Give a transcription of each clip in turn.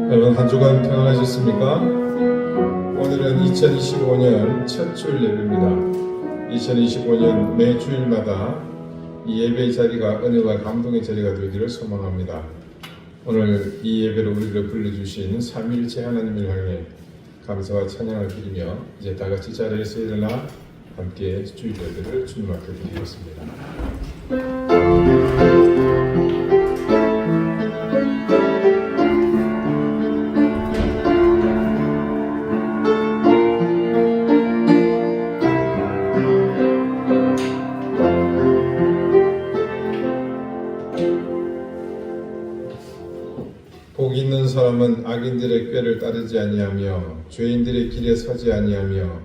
여러분 한 주간 평안하셨습니까? 오늘은 2025년 첫 주일 예배입니다. 2025년 매 주일마다 이 예배 자리가 은혜와 감동의 자리가 되기를 소망합니다. 오늘 이 예배로 우리를 불러주신 삼위일체 하나님을 향해 감사와 찬양을 드리며 이제 다 같이 자리에서 일어나 함께 주일 예배를 주님 앞에 드리겠습니다. 복 있는 사람은 악인들의 꾀를 따르지 아니하며 죄인들의 길에 서지 아니하며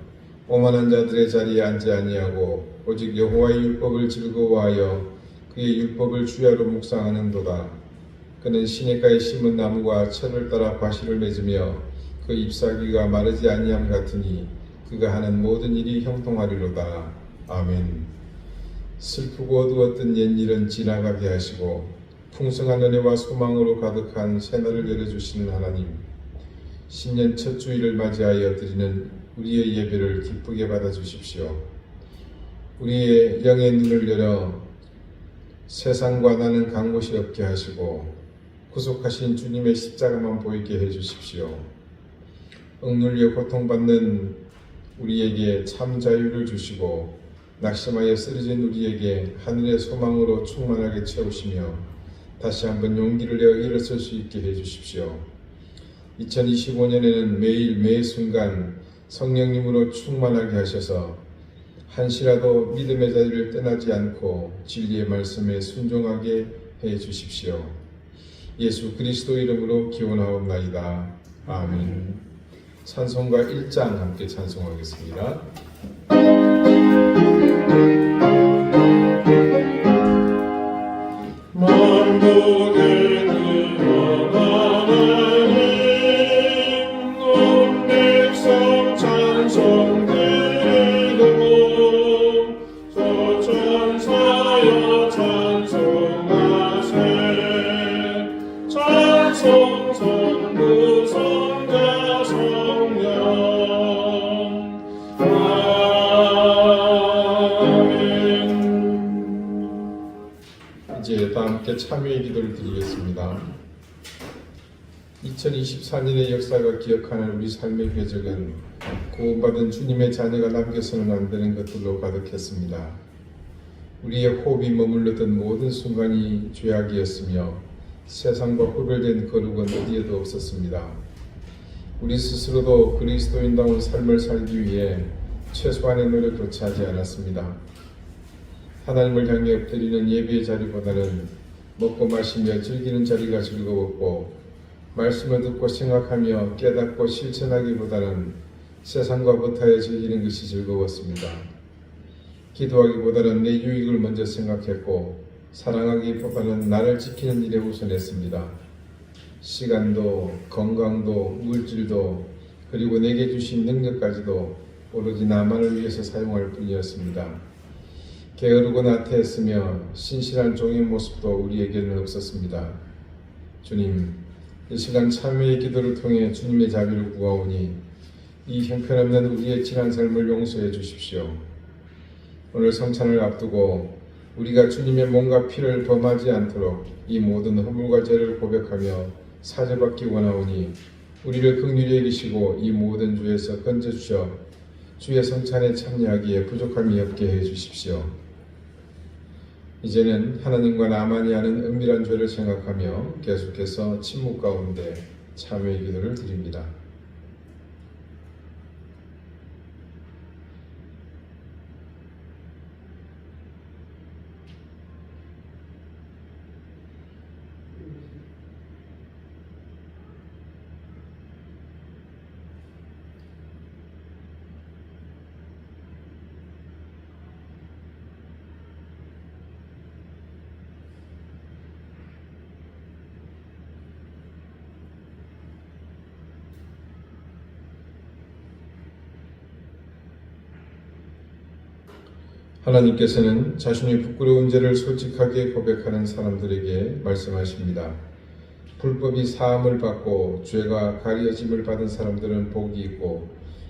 오만한 자들의 자리에 앉지 아니하고 오직 여호와의 율법을 즐거워하여 그의 율법을 주야로 묵상하는도다. 그는 시냇가에 심은 나무가 철을 따라 과실을 맺으며 그 잎사귀가 마르지 아니함 같으니 그가 하는 모든 일이 형통하리로다. 아멘. 슬프고 어두웠던 옛일은 지나가게 하시고 풍성한 은혜와 소망으로 가득한 새날을 열어주시는 하나님, 신년 첫 주일을 맞이하여 드리는 우리의 예배를 기쁘게 받아주십시오. 우리의 영의 눈을 열어 세상과 나는 간 곳이 없게 하시고 구속하신 주님의 십자가만 보이게 해주십시오. 억눌려 고통받는 우리에게 참 자유를 주시고 낙심하여 쓰러진 우리에게 하늘의 소망으로 충만하게 채우시며 다시 한번 용기를 내어 일어설 수 있게 해주십시오. 2025년에는 매일 매 순간 성령님으로 충만하게 하셔서 한시라도 믿음의 자리를 떠나지 않고 진리의 말씀에 순종하게 해주십시오. 예수 그리스도 이름으로 기원하옵나이다. 아멘. 찬송가 1장 함께 찬송하겠습니다. 만국을 구원하는 온 백성 찬송 드리고 저 천사여 찬송하세 찬송 성부 성자 성령 이제 다 함께 참여의 기도를 드리겠습니다. 2024년의 역사가 기억하는 우리 삶의 궤적은 구원받은 주님의 자녀가 남겨서는 안 되는 것들로 가득했습니다. 우리의 호흡이 머물렀던 모든 순간이 죄악이었으며 세상과 구별된 거룩은 어디에도 없었습니다. 우리 스스로도 그리스도인다운 삶을 살기 위해 최소한의 노력조차 하지 않았습니다. 하나님을 향해 엎드리는 예배의 자리보다는 먹고 마시며 즐기는 자리가 즐거웠고 말씀을 듣고 생각하며 깨닫고 실천하기보다는 세상과 버타여 즐기는 것이 즐거웠습니다. 기도하기보다는 내 유익을 먼저 생각했고 사랑하기보다는 나를 지키는 일에 우선했습니다. 시간도 건강도 물질도 그리고 내게 주신 능력까지도 오로지 나만을 위해서 사용할 뿐이었습니다. 게으르고 나태했으며 신실한 종의 모습도 우리에게는 없었습니다. 주님, 이 시간 참회의 기도를 통해 주님의 자비를 구하오니 이 형편없는 우리의 지난 삶을 용서해 주십시오. 오늘 성찬을 앞두고 우리가 주님의 몸과 피를 범하지 않도록 이 모든 허물과 죄를 고백하며 사죄받기 원하오니 우리를 긍휼히 여기시고 이 모든 죄에서 건져주셔 주의 성찬에 참여하기에 부족함이 없게 해주십시오. 이제는 하나님과 나만이 아는 은밀한 죄를 생각하며 계속해서 침묵 가운데 참회의 기도를 드립니다. 하나님께서는 자신의 부끄러운 죄를 솔직하게 고백하는 사람들에게 말씀하십니다. 불법이 사함을 받고 죄가 가려짐을 받은 사람들은 복이 있고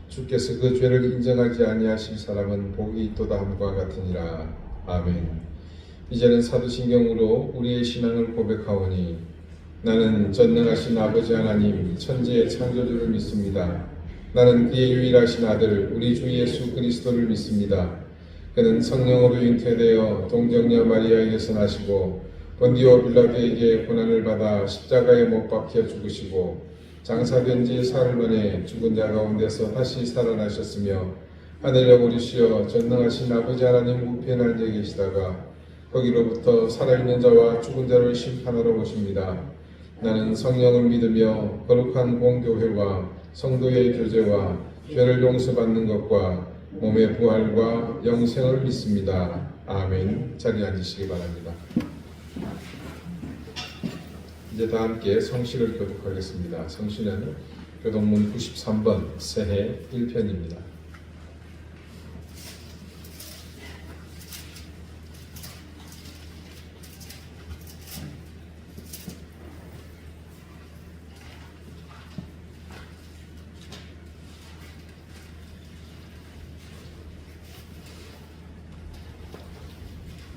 주께서 그 죄를 인정하지 아니하실 사람은 복이 있도다 함과 같으니라. 아멘. 이제는 사도신경으로 우리의 신앙을 고백하오니 나는 전능하신 아버지 하나님 천지의 창조주를 믿습니다. 나는 그의 유일하신 아들 우리 주 예수 그리스도를 믿습니다. 그는 성령으로 잉태되어 동정녀 마리아에게서 나시고 본디오 빌라도에게 고난을 받아 십자가에 못 박혀 죽으시고 장사된 지 사흘 만에 죽은 자 가운데서 다시 살아나셨으며 하늘에 오르시어 전능하신 아버지 하나님 우편에 앉아 계시다가 거기로부터 살아있는 자와 죽은 자를 심판하러 오십니다. 나는 성령을 믿으며 거룩한 공교회와 성도의 교제와 죄를 용서받는 것과 몸의 부활과 영생을 믿습니다. 아멘. 자리에 앉으시기 바랍니다. 이제 다 함께 성시를 교독하겠습니다. 성시는 교독문 93번 새해 1편입니다.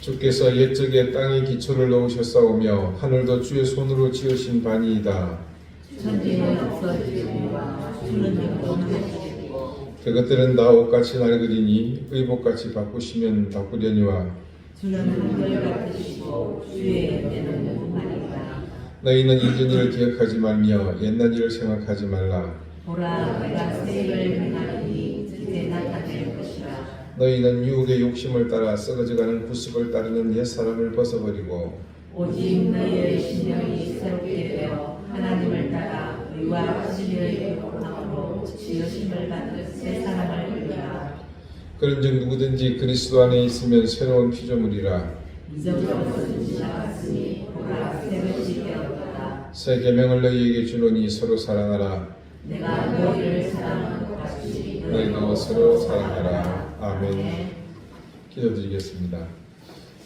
주께서 옛적에 땅에 기초를 넣으셨사오며 하늘도 주의 손으로 지으신 바니이다. 그것들은 다 옷같이 낡으리니 의복같이 바꾸시면 바꾸려니와 너희는 이전 일을 기억하지 말며 옛날 일을 생각하지 말라. 보라, 내가 새 일을 행하리니 이제 나타낼 것이라. 너희는 유혹의 욕심을 따라 썩어져가는 구습을 따르는 옛사람을 벗어버리고 오직 너희의 신령이 새롭게 되어 하나님을 따라 의와 진리의 교통으로 지으심을 받는 새 사람을 입으라. 그런즉 누구든지 그리스도 안에 있으면 새로운 피조물이라. 이전부터 지나갔으니 보라, 새것이 되었도다. 새 계명을 너희에게 주노니 서로 사랑하라. 내가 너희를 사랑한 것 같이 너희도 서로 사랑하라. 아멘. 기도드리겠습니다.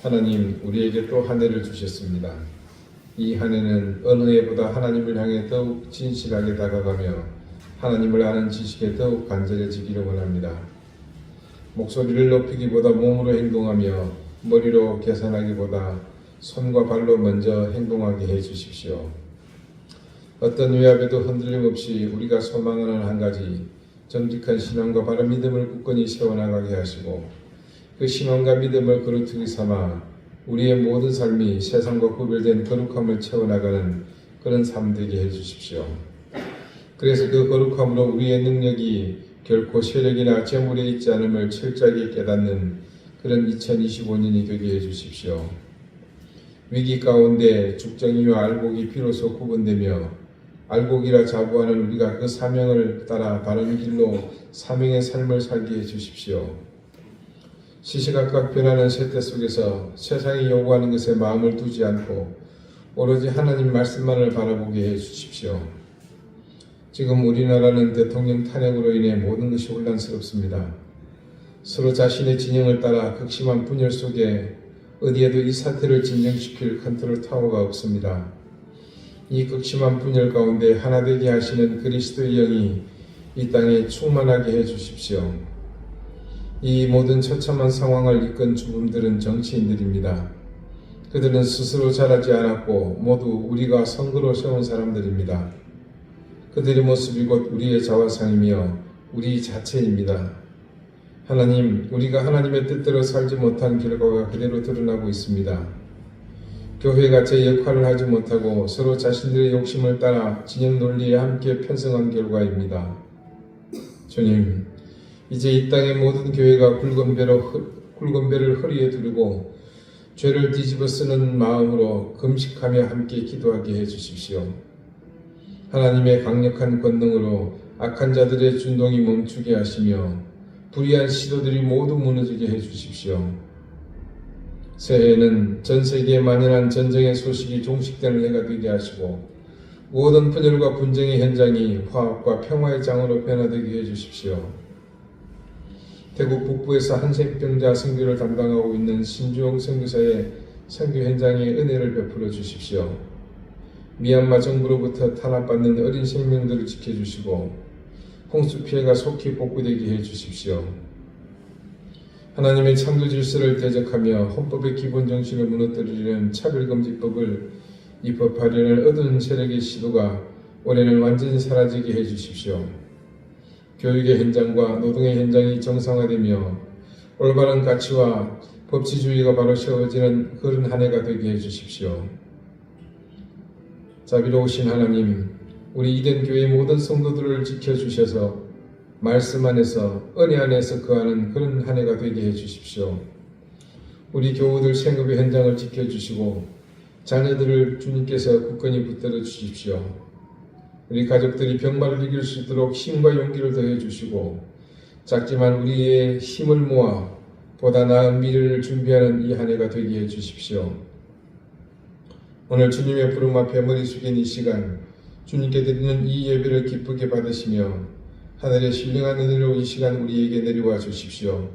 하나님, 우리에게 또 한 해를 주셨습니다. 이 한 해는 어느 해보다 하나님을 향해 더욱 진실하게 다가가며 하나님을 아는 지식에 더욱 간절해지기를 원합니다. 목소리를 높이기보다 몸으로 행동하며 머리로 계산하기보다 손과 발로 먼저 행동하게 해 주십시오. 어떤 위압에도 흔들림 없이 우리가 소망하는 한 가지 정직한 신앙과 바른 믿음을 굳건히 세워나가게 하시고 그 신앙과 믿음을 그루터기 삼아 우리의 모든 삶이 세상과 구별된 거룩함을 채워나가는 그런 삶 되게 해주십시오. 그래서 그 거룩함으로 우리의 능력이 결코 세력이나 재물에 있지 않음을 철저하게 깨닫는 그런 2025년이 되게 해주십시오. 위기 가운데 죽정이와 알곡이 비로소 구분되며 알곡이라 자부하는 우리가 그 사명을 따라 바른 길로 사명의 삶을 살게 해주십시오. 시시각각 변하는 세태 속에서 세상이 요구하는 것에 마음을 두지 않고 오로지 하나님 말씀만을 바라보게 해주십시오. 지금 우리나라는 대통령 탄핵으로 인해 모든 것이 혼란스럽습니다. 서로 자신의 진영을 따라 극심한 분열 속에 어디에도 이 사태를 진정시킬 컨트롤 타워가 없습니다. 이 극심한 분열 가운데 하나 되게 하시는 그리스도의 영이 이 땅에 충만하게 해주십시오. 이 모든 처참한 상황을 이끈 주범들은 정치인들입니다. 그들은 스스로 자라지 않았고 모두 우리가 선거로 세운 사람들입니다. 그들의 모습이 곧 우리의 자화상이며 우리 자체입니다. 하나님, 우리가 하나님의 뜻대로 살지 못한 결과가 그대로 드러나고 있습니다. 교회가 제 역할을 하지 못하고 서로 자신들의 욕심을 따라 진영 논리에 함께 편성한 결과입니다. 주님, 이제 이 땅의 모든 교회가 굵은 배를 허리에 두르고 죄를 뒤집어 쓰는 마음으로 금식하며 함께 기도하게 해주십시오. 하나님의 강력한 권능으로 악한 자들의 준동이 멈추게 하시며 불의한 시도들이 모두 무너지게 해주십시오. 새해에는 전 세계에 만연한 전쟁의 소식이 종식되는 해가 되게 하시고 모든 분열과 분쟁의 현장이 화합과 평화의 장으로 변화되게 해주십시오. 대구 북부에서 한센병자 선교를 담당하고 있는 신주영 선교사의 선교 현장에 은혜를 베풀어 주십시오. 미얀마 정부로부터 탄압받는 어린 생명들을 지켜주시고 홍수 피해가 속히 복구되게 해주십시오. 하나님의 창조 질서를 대적하며 헌법의 기본 정신을 무너뜨리려는 차별금지법을 입법하려는 어두운 세력의 시도가 올해는 완전히 사라지게 해주십시오. 교육의 현장과 노동의 현장이 정상화되며 올바른 가치와 법치주의가 바로 세워지는 그런 한 해가 되게 해주십시오. 자비로우신 하나님, 우리 이덴 교회 모든 성도들을 지켜주셔서 말씀 안에서 은혜 안에서 거하는 그런 한 해가 되게 해주십시오. 우리 교우들 생업의 현장을 지켜주시고 자녀들을 주님께서 굳건히 붙들어 주십시오. 우리 가족들이 병마를 이길 수 있도록 힘과 용기를 더해 주시고 작지만 우리의 힘을 모아 보다 나은 미래를 준비하는 이 한 해가 되게 해 주십시오. 오늘 주님의 부름 앞에 머리 숙인 이 시간 주님께 드리는 이 예배를 기쁘게 받으시며 하늘의 신령한 은혜로 이 시간 우리에게 내려와 주십시오.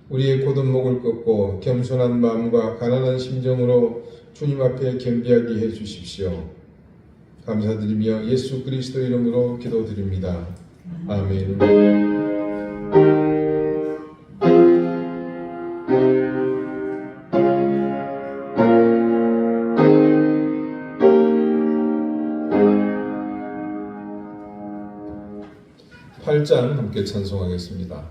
우리의 곧은 목을 꺾고 겸손한 마음과 가난한 심정으로 주님 앞에 겸비하게 해 주십시오. 감사드리며 예수 그리스도 이름으로 기도드립니다. 아멘. 8장 함께 찬송하겠습니다.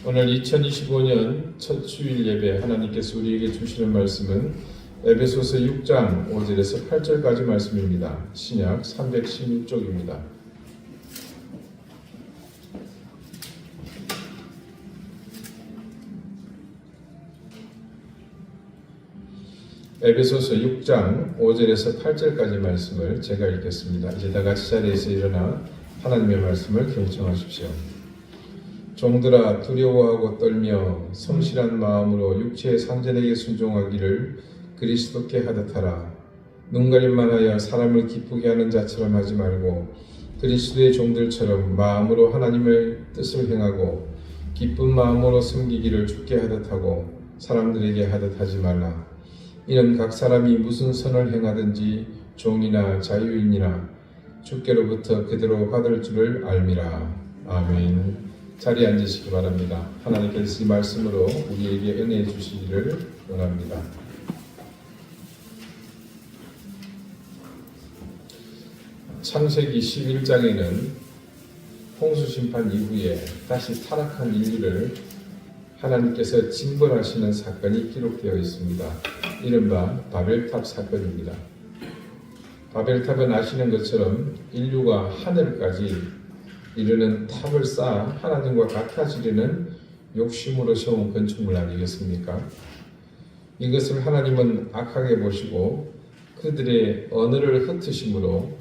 오늘 2025년 첫 주일 예배 하나님께서 우리에게 주시는 말씀은 에베소서 6장 5절에서 8절까지 말씀입니다. 신약 316쪽입니다. 에베소서 6장 5절에서 8절까지 말씀을 제가 읽겠습니다. 이제 다 같이 자리에서 일어나 하나님의 말씀을 경청하십시오. 종들아 두려워하고 떨며 성실한 마음으로 육체의 상전에게 순종하기를 그리스도께 하듯 하라. 눈가림만 하여 사람을 기쁘게 하는 자처럼 하지 말고 그리스도의 종들처럼 마음으로 하나님의 뜻을 행하고 기쁜 마음으로 섬기기를 주께 하듯 하고 사람들에게 하듯 하지 말라. 이는 각 사람이 무슨 선을 행하든지 종이나 자유인이나 주께로부터 그대로 받을 줄을 알미라. 아멘. 자리에 앉으시기 바랍니다. 하나님께서 이 말씀으로 우리에게 은혜 주시기를 원합니다. 창세기 11장에는 홍수심판 이후에 다시 타락한 인류를 하나님께서 징벌하시는 사건이 기록되어 있습니다. 이른바 바벨탑 사건입니다. 바벨탑은 아시는 것처럼 인류가 하늘까지 이르는 탑을 쌓아 하나님과 같아지려는 욕심으로 세운 건축물 아니겠습니까? 이것을 하나님은 악하게 보시고 그들의 언어를 흩으심으로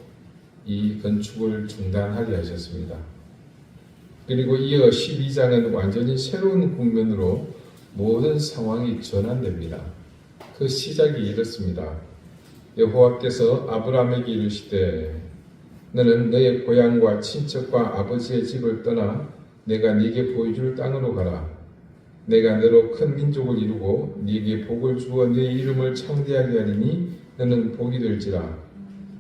이 건축을 중단하게 하셨습니다. 그리고 이어 12장은 완전히 새로운 국면으로 모든 상황이 전환됩니다. 그 시작이 이렇습니다. 여호와께서 아브라함에게 이르시되 너는 너의 고향과 친척과 아버지의 집을 떠나 내가 네게 보여줄 땅으로 가라. 내가 너로 큰 민족을 이루고 네게 복을 주어 네 이름을 창대하게 하리니 너는 복이 될지라.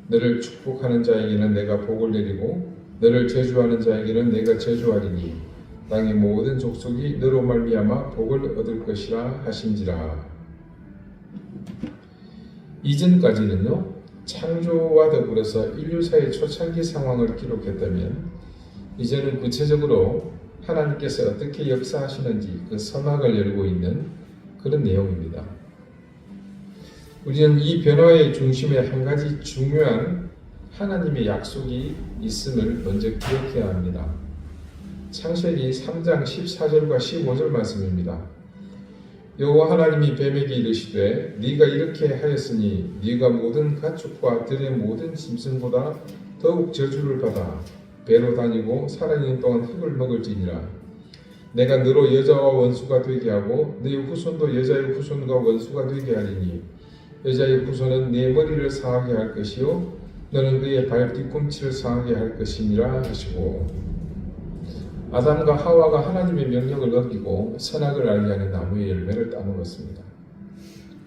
너를 축복하는 자에게는 내가 복을 내리고 너를 저주하는 자에게는 내가 저주하리니 땅의 모든 족속이 너로 말미암아 복을 얻을 것이라 하신지라. 이전까지는요, 창조와 더불어서 인류사의 초창기 상황을 기록했다면 이제는 구체적으로 하나님께서 어떻게 역사하시는지 그 서막을 열고 있는 그런 내용입니다. 우리는 이 변화의 중심에 한 가지 중요한 하나님의 약속이 있음을 먼저 기억해야 합니다. 창세기 3장 14절과 15절 말씀입니다. 여호와 하나님이 뱀에게 이르시되 네가 이렇게 하였으니 네가 모든 가축과 들의 모든 짐승보다 더욱 저주를 받아 배로 다니고 살아있는 동안 흙을 먹을지니라. 내가 너로 여자와 원수가 되게 하고 네 후손도 여자의 후손과 원수가 되게 하리니 여자의 후손은 네 머리를 상하게 할 것이요 너는 그의 발 뒤꿈치를 상하게 할 것이니라 하시고, 아담과 하와가 하나님의 명령을 어기고 선악을 알게 하는 나무의 열매를 따먹었습니다.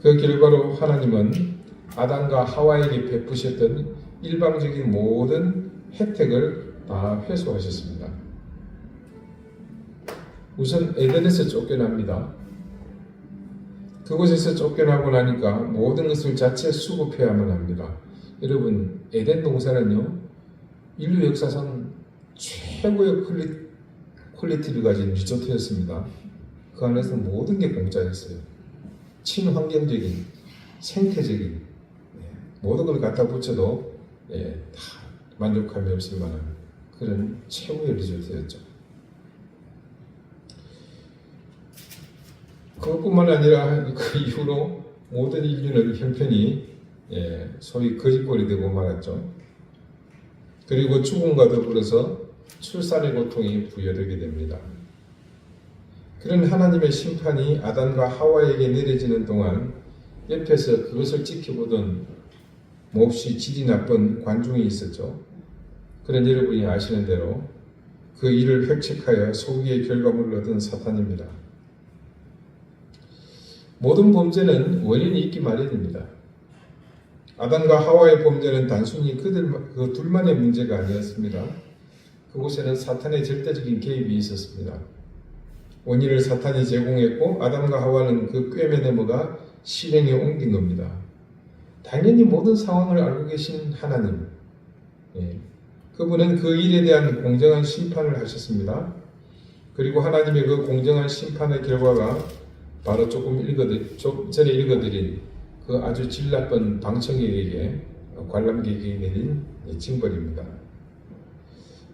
그 결과로 하나님은 아담과 하와에게 베푸셨던 일방적인 모든 혜택을 다 회수하셨습니다. 우선 에덴에서 쫓겨납니다. 그곳에서 쫓겨나고 나니까 모든 것을 자체 수급해야만 합니다. 여러분, 에덴 동산은요, 인류 역사상 최고의 퀄리티를 가진 리조트였습니다. 그 안에서 모든 게 공짜였어요. 친환경적인, 생태적인 모든 걸 갖다 붙여도 다 만족감이 없을 만한 그런 최고의 리조트였죠. 그것뿐만 아니라 그 이후로 모든 인류는 형편이 소위 거짓골이 되고 말았죠. 그리고 죽음과 더불어서 출산의 고통이 부여되게 됩니다. 그런 하나님의 심판이 아담과 하와에게 내려지는 동안 옆에서 그것을 지켜보던 몹시 질이 나쁜 관중이 있었죠. 그런 여러분이 아시는 대로 그 일을 획책하여 소기의 결과물을 얻은 사탄입니다. 모든 범죄는 원인이 있기 마련입니다. 아담과 하와의 범죄는 단순히 그 둘만의 문제가 아니었습니다. 그곳에는 사탄의 절대적인 개입이 있었습니다. 원인을 사탄이 제공했고 아담과 하와는 그 꿰매 넘어가 실행에 옮긴 겁니다. 당연히 모든 상황을 알고 계신 하나님, 그분은 그 일에 대한 공정한 심판을 하셨습니다. 그리고 하나님의 그 공정한 심판의 결과가 바로 전에 읽어드린 그 아주 질 나쁜 방청객에게 관람객에게 내린 징벌입니다.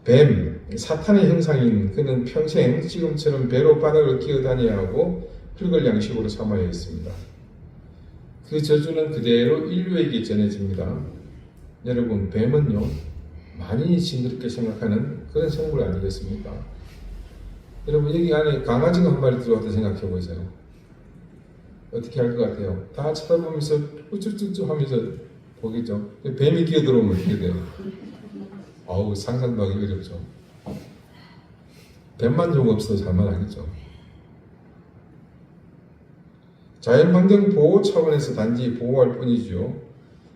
뱀, 사탄의 형상인 그는 평생 지금처럼 배로 바닥을 기어다녀야 하고 흙을 양식으로 삼아야 했습니다. 그 저주는 그대로 인류에게 전해집니다. 여러분, 뱀은요, 많이 징그럽게 생각하는 그런 생물 아니겠습니까? 여러분, 여기 안에 강아지가 한 마리 들어와서 생각해 보세요. 어떻게 할 것 같아요? 다 쳐다보면서 우쭈쭈쭈 하면서 보겠죠. 뱀이 끼어들어오면 어떻게 돼요? 어우, 상상도 하기 어렵죠. 뱀만 좀 없어도 살만하겠죠. 자연환경 보호 차원에서 단지 보호할 뿐이죠.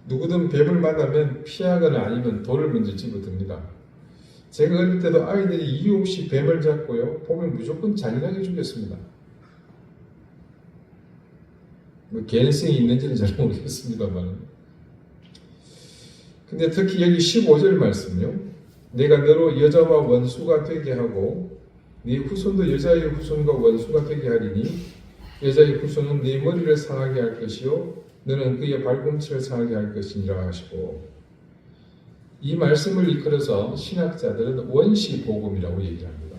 누구든 뱀을 만나면 피하거나 아니면 돌을 먼저 집어듭니다. 제가 어릴 때도 아이들이 이유 없이 뱀을 잡고요, 보면 무조건 잔인하게 죽였습니다. 뭐 개연성이 있는지는 잘 모르겠습니다만. 근데 특히 여기 15절 말씀요. 내가 너로 여자와 원수가 되게 하고 네 후손도 여자의 후손과 원수가 되게 하리니 여자의 후손은 네 머리를 상하게 할 것이요 너는 그의 발꿈치를 상하게 할 것이니라 하시고, 이 말씀을 이끌어서 신학자들은 원시 복음이라고 얘기를 합니다.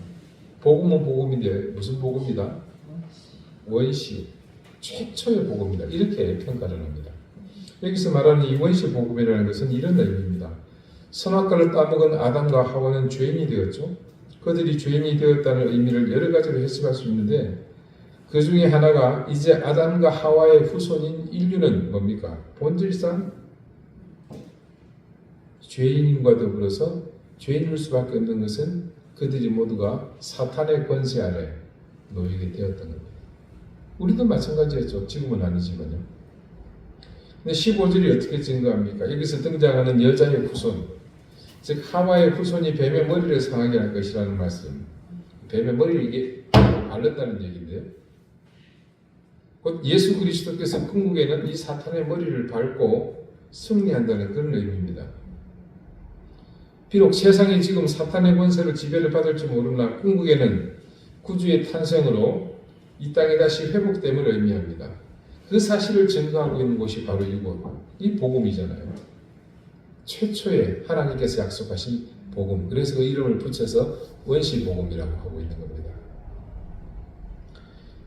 복음은 복음인데 무슨 복음이다? 원시, 최초의 복음이다. 이렇게 평가를 합니다. 여기서 말하는 이 원시 복음이라는 것은 이런 의미입니다. 선악과를 따먹은 아담과 하와는 죄인이 되었죠. 그들이 죄인이 되었다는 의미를 여러 가지로 해석할 수 있는데, 그 중에 하나가 이제 아담과 하와의 후손인 인류는 뭡니까? 본질상 죄인과 더불어서 죄인일 수밖에 없는 것은 그들이 모두가 사탄의 권세 아래 놓이게 되었던 겁니다. 우리도 마찬가지였죠. 지금은 아니지만요. 근데 15절이 어떻게 증거합니까? 여기서 등장하는 여자의 후손, 즉 하와의 후손이 뱀의 머리를 상하게 할 것이라는 말씀. 뱀의 머리를 이게 앓는다는 얘기인데요. 곧 예수 그리스도께서 궁극에는 이 사탄의 머리를 밟고 승리한다는 그런 의미입니다. 비록 세상이 지금 사탄의 권세로 지배를 받을지 모르나 궁극에는 구주의 탄생으로 이 땅이 다시 회복됨을 의미합니다. 그 사실을 증거하고 있는 곳이 바로 이곳, 이 복음이잖아요. 최초의 하나님께서 약속하신 복음. 그래서 그 이름을 붙여서 원시 복음이라고 하고 있는 겁니다.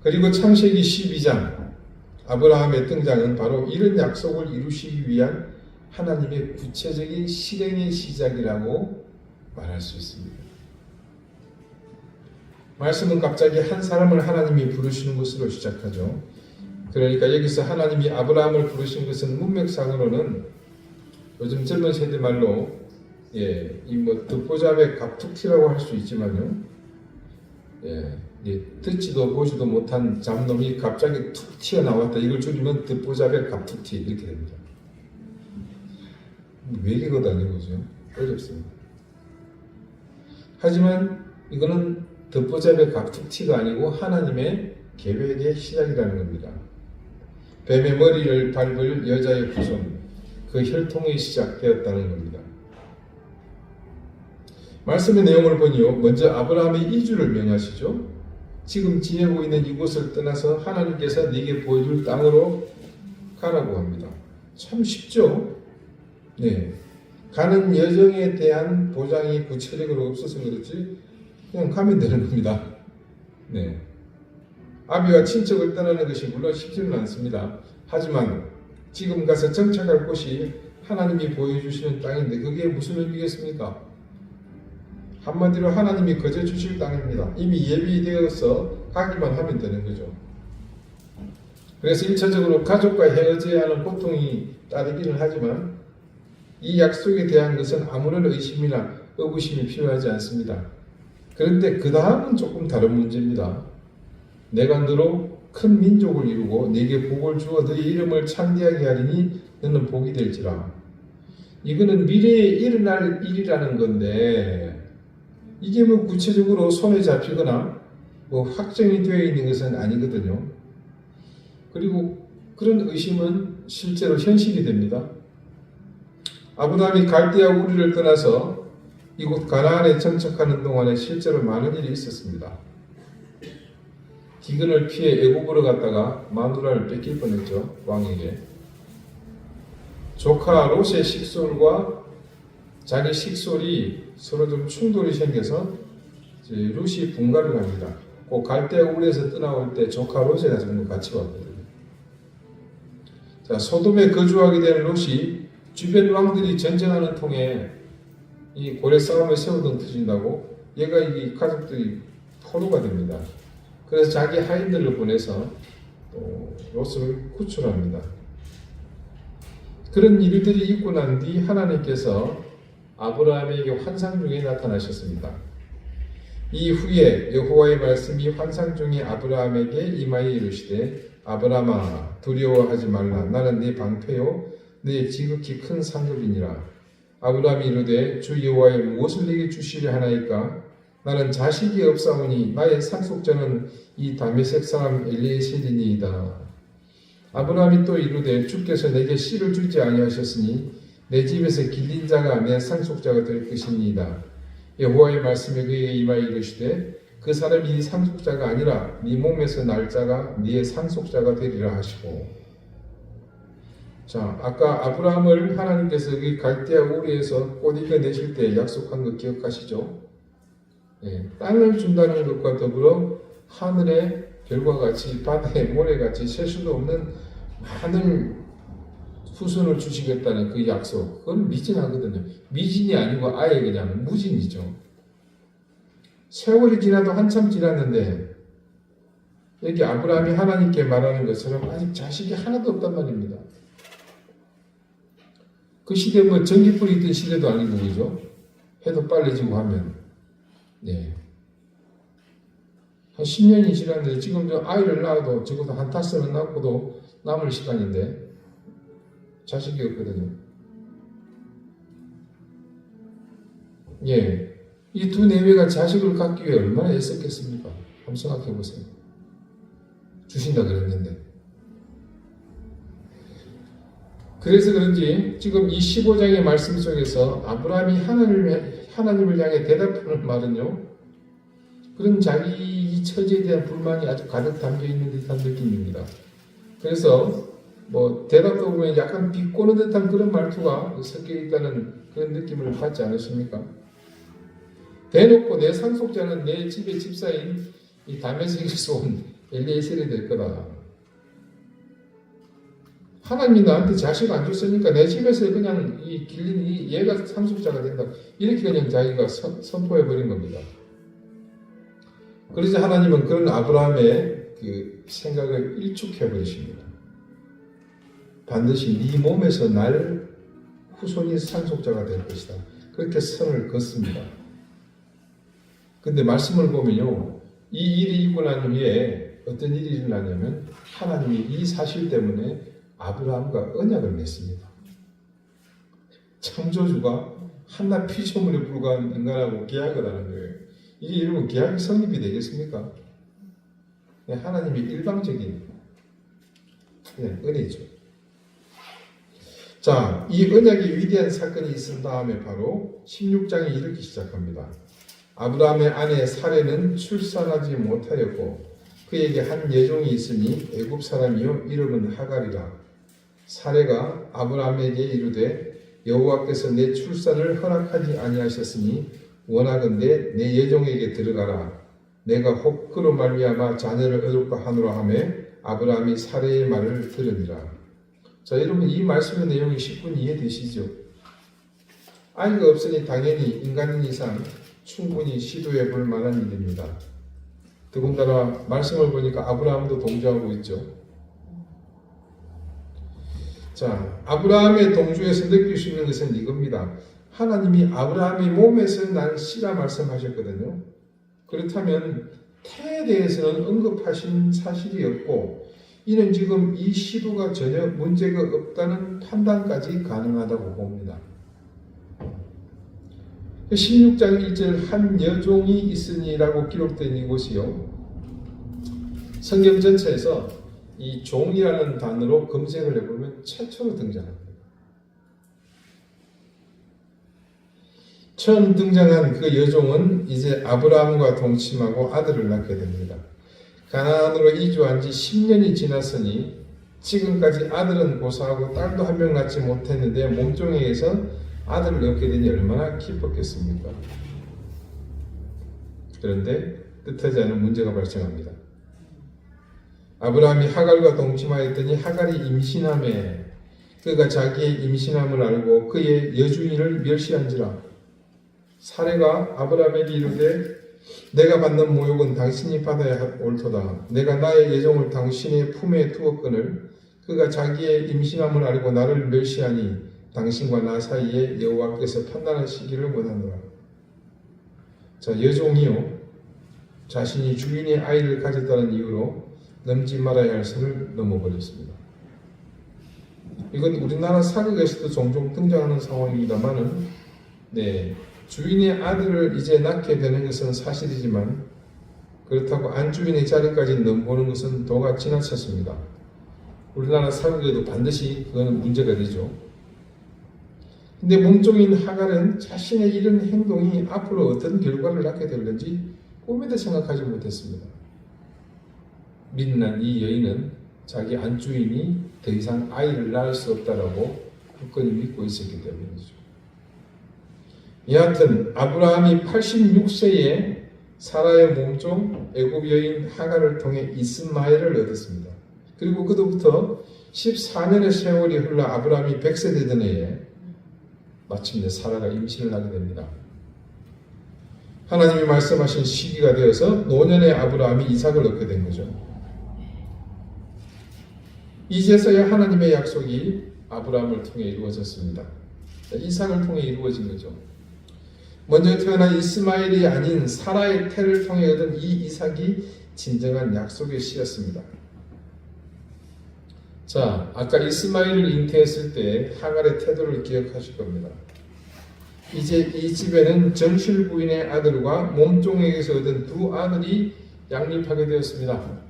그리고 창세기 12장 아브라함의 등장은 바로 이런 약속을 이루시기 위한 하나님의 구체적인 실행의 시작이라고 말할 수 있습니다. 말씀은 갑자기 한 사람을 하나님이 부르시는 것으로 시작하죠. 그러니까 여기서 하나님이 아브라함을 부르신 것은 문맥상으로는 요즘 젊은 세대 말로 이 듣보잡의 갑툭튀라고 할 수 있지만요. 듣지도 보지도 못한 잡놈이 갑자기 툭 튀어나왔다. 이걸 줄이면 듣보잡의 갑툭튀 이렇게 됩니다. 외계어도 아니고죠. 어렵습니다. 하지만 이거는 듣보잡의 갑툭튀가 아니고 하나님의 계획의 시작이라는 겁니다. 뱀의 머리를 밟을 여자의 후손, 그 혈통이 시작되었다는 겁니다. 말씀의 내용을 보니요, 먼저 아브라함의 이주를 명하시죠. 지금 지내고 있는 이곳을 떠나서 하나님께서 네게 보여줄 땅으로 가라고 합니다. 참 쉽죠? 네. 가는 여정에 대한 보장이 구체적으로 없어서 그렇지 그냥 가면 되는 겁니다. 네. 아비와 친척을 떠나는 것이 물론 쉽지는 않습니다. 하지만 지금 가서 정착할 곳이 하나님이 보여주시는 땅인데 그게 무슨 의미겠습니까? 한마디로 하나님이 거저 주실 땅입니다. 이미 예비되어서 가기만 하면 되는 거죠. 그래서 1차적으로 가족과 헤어져야 하는 고통이 따르기는 하지만 이 약속에 대한 것은 아무런 의심이나 의구심이 필요하지 않습니다. 그런데 그 다음은 조금 다른 문제입니다. 내가 너로 큰 민족을 이루고 네게 복을 주어 너의 이름을 창대하게 하리니 너는 복이 될지라. 이거는 미래에 일어날 일이라는 건데 이게 뭐 구체적으로 손에 잡히거나 뭐 확정이 되어 있는 것은 아니거든요. 그리고 그런 의심은 실제로 현실이 됩니다. 아브라함이 갈대아 우리를 떠나서 이곳 가나안에 정착하는 동안에 실제로 많은 일이 있었습니다. 기근을 피해 애굽으로 갔다가 마누라를 뺏길 뻔했죠. 왕에게. 조카 롯의 식솔과 자기 식솔이 서로 좀 충돌이 생겨서 롯이 분가를 합니다. 그 갈대아 우리에서 떠나올 때 조카 롯에 가서 같이 왔거든요. 자, 소돔에 거주하게 된 롯이 주변 왕들이 전쟁하는 통에 이 고래 싸움에 새우등 터진다고 얘가 이 가족들이 포로가 됩니다. 그래서 자기 하인들을 보내서 롯을 구출합니다. 그런 일들이 있고 난 뒤 하나님께서 아브라함에게 환상 중에 나타나셨습니다. 이후에 여호와의 말씀이 환상 중에 아브라함에게 임하여 이르시되 아브라함아 두려워하지 말라. 나는 네 방패요 네 지극히 큰 상급이니라. 아브라함이 이르되 주 여호와의 무엇을 내게 주시려 하나이까? 나는 자식이 없사오니 나의 상속자는 이 다메섹 사람 엘리에셀이니이다. 아브라함이 또 이르되 주께서 내게 씨를 주지 아니하셨으니 내 집에서 길린 자가 내 상속자가 될 것이니이다. 여호와의 말씀에 그에게 임하여 이르시되 그 사람이 네 상속자가 아니라 네 몸에서 날 자가 네의 상속자가 되리라 하시고. 자, 아까 아브라함을 하나님께서 그 갈대아 우리에서 못 이겨내실 때 약속한 거 기억하시죠? 네, 땅을 준다는 것과 더불어 하늘의 별과 같이 바다의 모래같이 셀 수도 없는 많은 후손을 주시겠다는 그 약속, 그건 미진하거든요. 미진이 아니고 아예 그냥 무진이죠. 세월이 지나도 한참 지났는데 여기 아브라함이 하나님께 말하는 것처럼 아직 자식이 하나도 없단 말입니다. 그 시대 뭐 전기불이 있던 시대도 아니고 그죠? 해도 빨라지고 하면 네. 한 10년이 지났는데 지금 저 아이를 낳아도 적어도 한 5은 낳고도 남을 시간인데 자식이 없거든요. 예. 이 두 내외가 자식을 갖기 위해 얼마나 애썼겠습니까? 한번 생각해 보세요. 주신다 그랬는데. 그래서 그런지 지금 이 15장의 말씀 속에서 아브라함이 하나님을 향해 대답하는 말은요. 그런 자기 처지에 대한 불만이 아주 가득 담겨 있는 듯한 느낌입니다. 그래서 뭐 대답도 보면 약간 비꼬는 듯한 그런 말투가 섞여 있다는 그런 느낌을 받지 않으십니까? 대놓고 내 상속자는 내 집의 집사인 이 다메섹에서 온 엘리에셀이 될 거다. 하나님이 나한테 자식 안 줬으니까 내 집에서 그냥 이 길린 얘가 상속자가 된다. 이렇게 그냥 자기가 선포해 버린 겁니다. 그래서 하나님은 그런 아브라함의 그 생각을 일축해 버리십니다. 반드시 네 몸에서 날 후손이 상속자가 될 것이다. 그렇게 선을 긋습니다. 근데 말씀을 보면요. 이 일이 있고 난 후에 어떤 일이 일어나냐면 하나님이 이 사실 때문에 아브라함과 언약을 맺습니다. 창조주가 한낱 피조물에 불과한 인간하고 계약을 하는 거예요. 이게 이러면 계약이 성립이 되겠습니까? 하나님이 일방적인 은혜죠. 자, 이 언약의 위대한 사건이 있은 다음에 바로 16장이 이렇게 시작합니다. 아브라함의 아내 사레는 출산하지 못하였고 그에게 한 여종이 있으니 애굽 사람이요 이름은 하갈이라. 사레가 아브라함에게 이르되 여호와께서 내 출산을 허락하지 아니하셨으니 원하건대 내 여종에게 들어가라. 내가 혹 그로 말미암아 자녀를 얻을까 하노라 하매 아브라함이 사레의 말을 들으니라. 자, 여러분 이 말씀의 내용이 십분히 이해되시죠? 아이가 없으니 당연히 인간인 이상 충분히 시도해 볼 만한 일입니다. 더군다나 말씀을 보니까 아브라함도 동조하고 있죠. 자, 아브라함의 동조에서 느낄 수 있는 것은 이겁니다. 하나님이 아브라함의 몸에서 난 씨라 말씀하셨거든요. 그렇다면 태에 대해서는 언급하신 사실이 없고 이는 지금 이 시도가 전혀 문제가 없다는 판단까지 가능하다고 봅니다. 16장 1절 한 여종이 있으니라고 기록된 이곳이요. 성경 전체에서 이 종이라는 단어로 검색을 해보면 최초로 등장합니다. 처음 등장한 그 여종은 이제 아브라함과 동침하고 아들을 낳게 됩니다. 가나안으로 이주한 지 10년이 지났으니 지금까지 아들은 고사하고 딸도 한 명 낳지 못했는데 몸종에 의해서 아들을 얻게 되니 얼마나 기뻤겠습니까? 그런데 뜻하지 않은 문제가 발생합니다. 아브라함이 하갈과 동침하였더니 하갈이 임신함에 그가 자기의 임신함을 알고 그의 여주인을 멸시한지라. 사레가 아브라함에게 이르되 내가 받는 모욕은 당신이 받아야 옳도다. 내가 나의 여종을 당신의 품에 두었거늘 그가 자기의 임신함을 알고 나를 멸시하니 당신과 나 사이에 여호와께서 판단하시기를 원하노라. 자, 여종이요 자신이 주인의 아이를 가졌다는 이유로 넘지 말아야 할 선을 넘어버렸습니다. 이건 우리나라 사극에서도 종종 등장하는 상황입니다만은 주인의 아들을 이제 낳게 되는 것은 사실이지만 그렇다고 안주인의 자리까지 넘보는 것은 도가 지나쳤습니다. 우리나라 사극에도 반드시 그거는 문제가 되죠. 근데 몸종인 하갈은 자신의 이런 행동이 앞으로 어떤 결과를 낳게 될는지 꿈에도 생각하지 못했습니다. 민난 이 여인은 자기 안주인이 더 이상 아이를 낳을 수 없다라고 굳건히 믿고 있었기 때문이죠. 여하튼 아브라함이 86세에 사라의 몸종 애굽 여인 하갈을 통해 이스마엘을 얻었습니다. 그리고 그로부터 14년의 세월이 흘러 아브라함이 100세 되던 해에 마침내 사라가 임신을 하게 됩니다. 하나님이 말씀하신 시기가 되어서 노년의 아브라함이 이삭을 얻게 된 거죠. 이제서야 하나님의 약속이 아브라함을 통해 이루어졌습니다. 이삭을 통해 이루어진 거죠. 먼저 태어난 이스마엘이 아닌 사라의 태를 통해 얻은 이 이삭이 진정한 약속의 씨였습니다. 자, 아까 이스마엘을 잉태했을 때 하갈의 태도를 기억하실 겁니다. 이제 이 집에는 정실 부인의 아들과 몸종에게서 얻은 두 아들이 양립하게 되었습니다.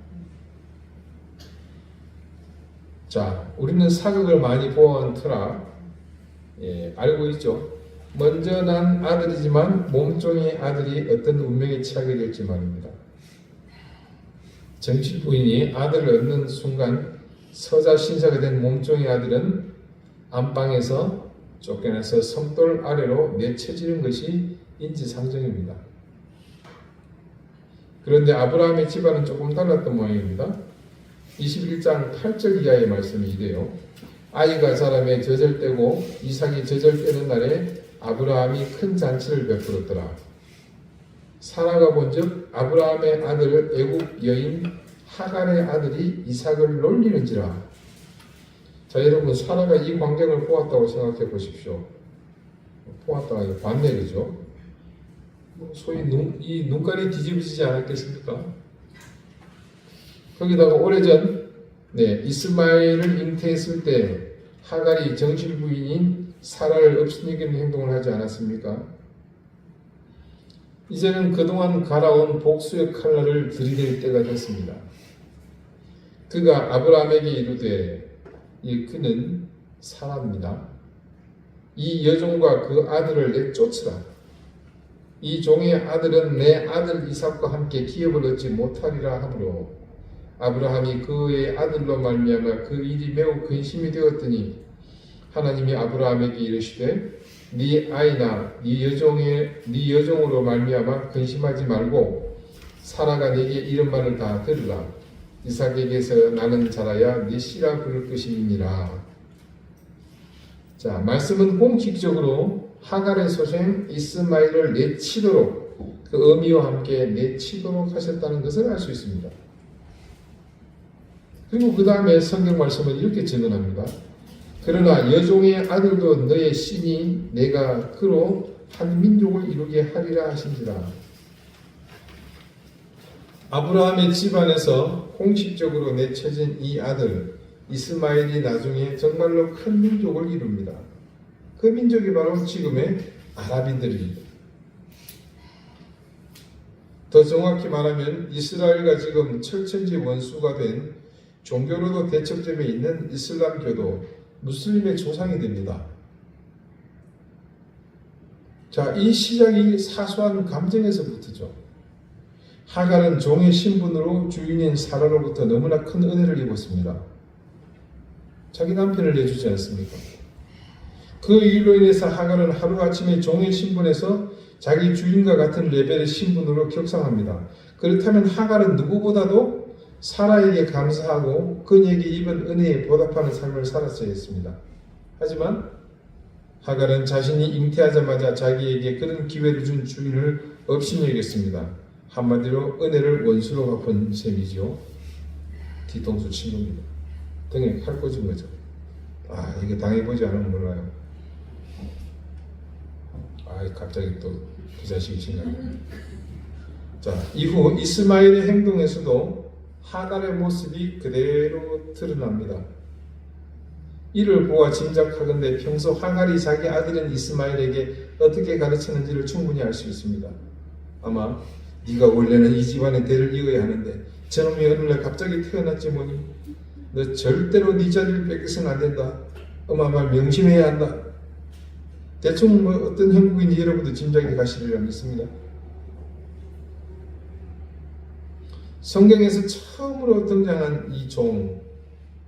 자, 우리는 사극을 많이 보아온 터라 알고 있죠. 먼저 난 아들이지만 몸종의 아들이 어떤 운명에 처하게 될지 말입니다. 정실 부인이 아들을 얻는 순간 서자 신사가 된 몸종의 아들은 안방에서 쫓겨나서 섬돌 아래로 내쳐지는 것이 인지상정입니다. 그런데 아브라함의 집안은 조금 달랐던 모양입니다. 21장 8절 이하의 말씀이 이래요. 아이가 자라매 저절되고 이삭이 저절되는 날에 아브라함이 큰 잔치를 베풀었더라. 사라가 본즉 아브라함의 아들 애굽 여인 하갈의 아들이 이삭을 놀리는지라. 자, 여러분, 사라가 이 광경을 보았다고 생각해 보십시오. 보았다가 봤네, 그죠? 소위 이 눈깔이 뒤집어지지 않았겠습니까? 거기다가 오래전 이스마엘을 잉태했을 때 하갈이 정실 부인인 사라를 업신여기는 행동을 하지 않았습니까? 이제는 그동안 갈아온 복수의 칼날을 들이댈 때가 됐습니다. 그가 아브라함에게 이르되 그는 사라입니다. 이 여종과 그 아들을 내쫓으라. 이 종의 아들은 내 아들 이삭과 함께 기업을 얻지 못하리라 하므로 아브라함이 그의 아들로 말미암아 그 일이 매우 근심이 되었더니 하나님이 아브라함에게 이르시되 네 아이나 네 여종으로 말미암아 근심하지 말고 사라가 네게 이런 말을 다 들으라. 이삭에게서 나는 자라야 네 씨라 부를 것임이니라. 자, 말씀은 공식적으로 하갈의 소생 이스마엘을 내치도록 그 어미와 함께 내치도록 하셨다는 것을 알 수 있습니다. 그리고 그 다음에 성경 말씀은 이렇게 증언합니다. 그러나 여종의 아들도 너의 씨니 내가 그로 한 민족을 이루게 하리라 하신지라. 아브라함의 집안에서 공식적으로 내쳐진 이 아들 이스마엘이 나중에 정말로 큰 민족을 이룹니다. 그 민족이 바로 지금의 아랍인들입니다. 더 정확히 말하면 이스라엘과 지금 철천지 원수가 된 종교로도 대척점에 있는 이슬람교도 무슬림의 조상이 됩니다. 자, 이 시작이 사소한 감정에서부터죠. 하갈은 종의 신분으로 주인인 사라로부터 너무나 큰 은혜를 입었습니다. 자기 남편을 내주지 않습니까? 그 일로 인해서 하갈은 하루아침에 종의 신분에서 자기 주인과 같은 레벨의 신분으로 격상합니다. 그렇다면 하갈은 누구보다도 사라에게 감사하고 그녀에게 입은 은혜에 보답하는 삶을 살았어야 했습니다. 하지만 하갈은 자신이 잉태하자마자 자기에게 그런 기회를 준 주인을 업신여겼습니다. 한마디로 은혜를 원수로 갚은 셈이지요. 뒤통수 친 겁니다. 등에 칼 꽂은 거죠. 아, 이게 당해보지 않으면 몰라요. 아, 갑자기 또 그 자식이 생각나네. 자, 이후 이스마엘의 행동에서도 하갈의 모습이 그대로 드러납니다. 이를 보아 짐작하건대 평소 하갈이 자기 아들인 이스마엘에게 어떻게 가르치는지를 충분히 알 수 있습니다. 아마 네가 원래는 이 집안의 대를 이어야 하는데 저놈이 어느 날 갑자기 태어났지 뭐니. 너 절대로 네 자리를 뺏겨서는 안 된다. 엄마 말 명심해야 한다. 대충 뭐 어떤 형국인지 여러분도 짐작이 가시리라 믿습니다. 성경에서 처음으로 등장한 이 종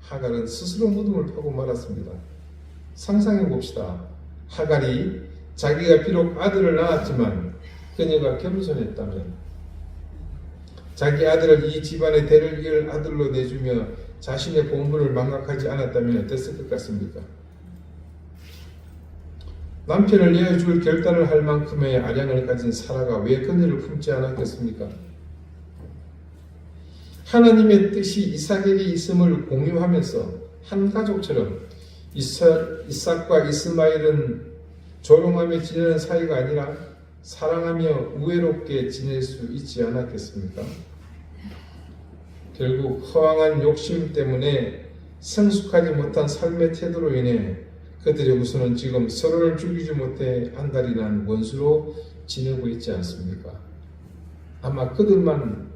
하갈은 스스로 무덤을 파고 말았습니다. 상상해 봅시다. 하갈이 자기가 비록 아들을 낳았지만 그녀가 겸손했다면, 자기 아들을 이 집안의 대를 이을 아들로 내주며 자신의 본분을 망각하지 않았다면 어땠을 것 같습니까? 남편을 내어줄 결단을 할 만큼의 아량을 가진 사라가 왜 그녀를 품지 않았겠습니까? 하나님의 뜻이 이삭에게 있음을 공유하면서 한 가족처럼 이삭과 이스마엘은 조용하며 지내는 사이가 아니라 사랑하며 우애롭게 지낼 수 있지 않았겠습니까? 결국 허황한 욕심 때문에 성숙하지 못한 삶의 태도로 인해 그들의 후손은 지금 서로를 죽이지 못해 한 달이 난 원수로 지내고 있지 않습니까? 아마 그들만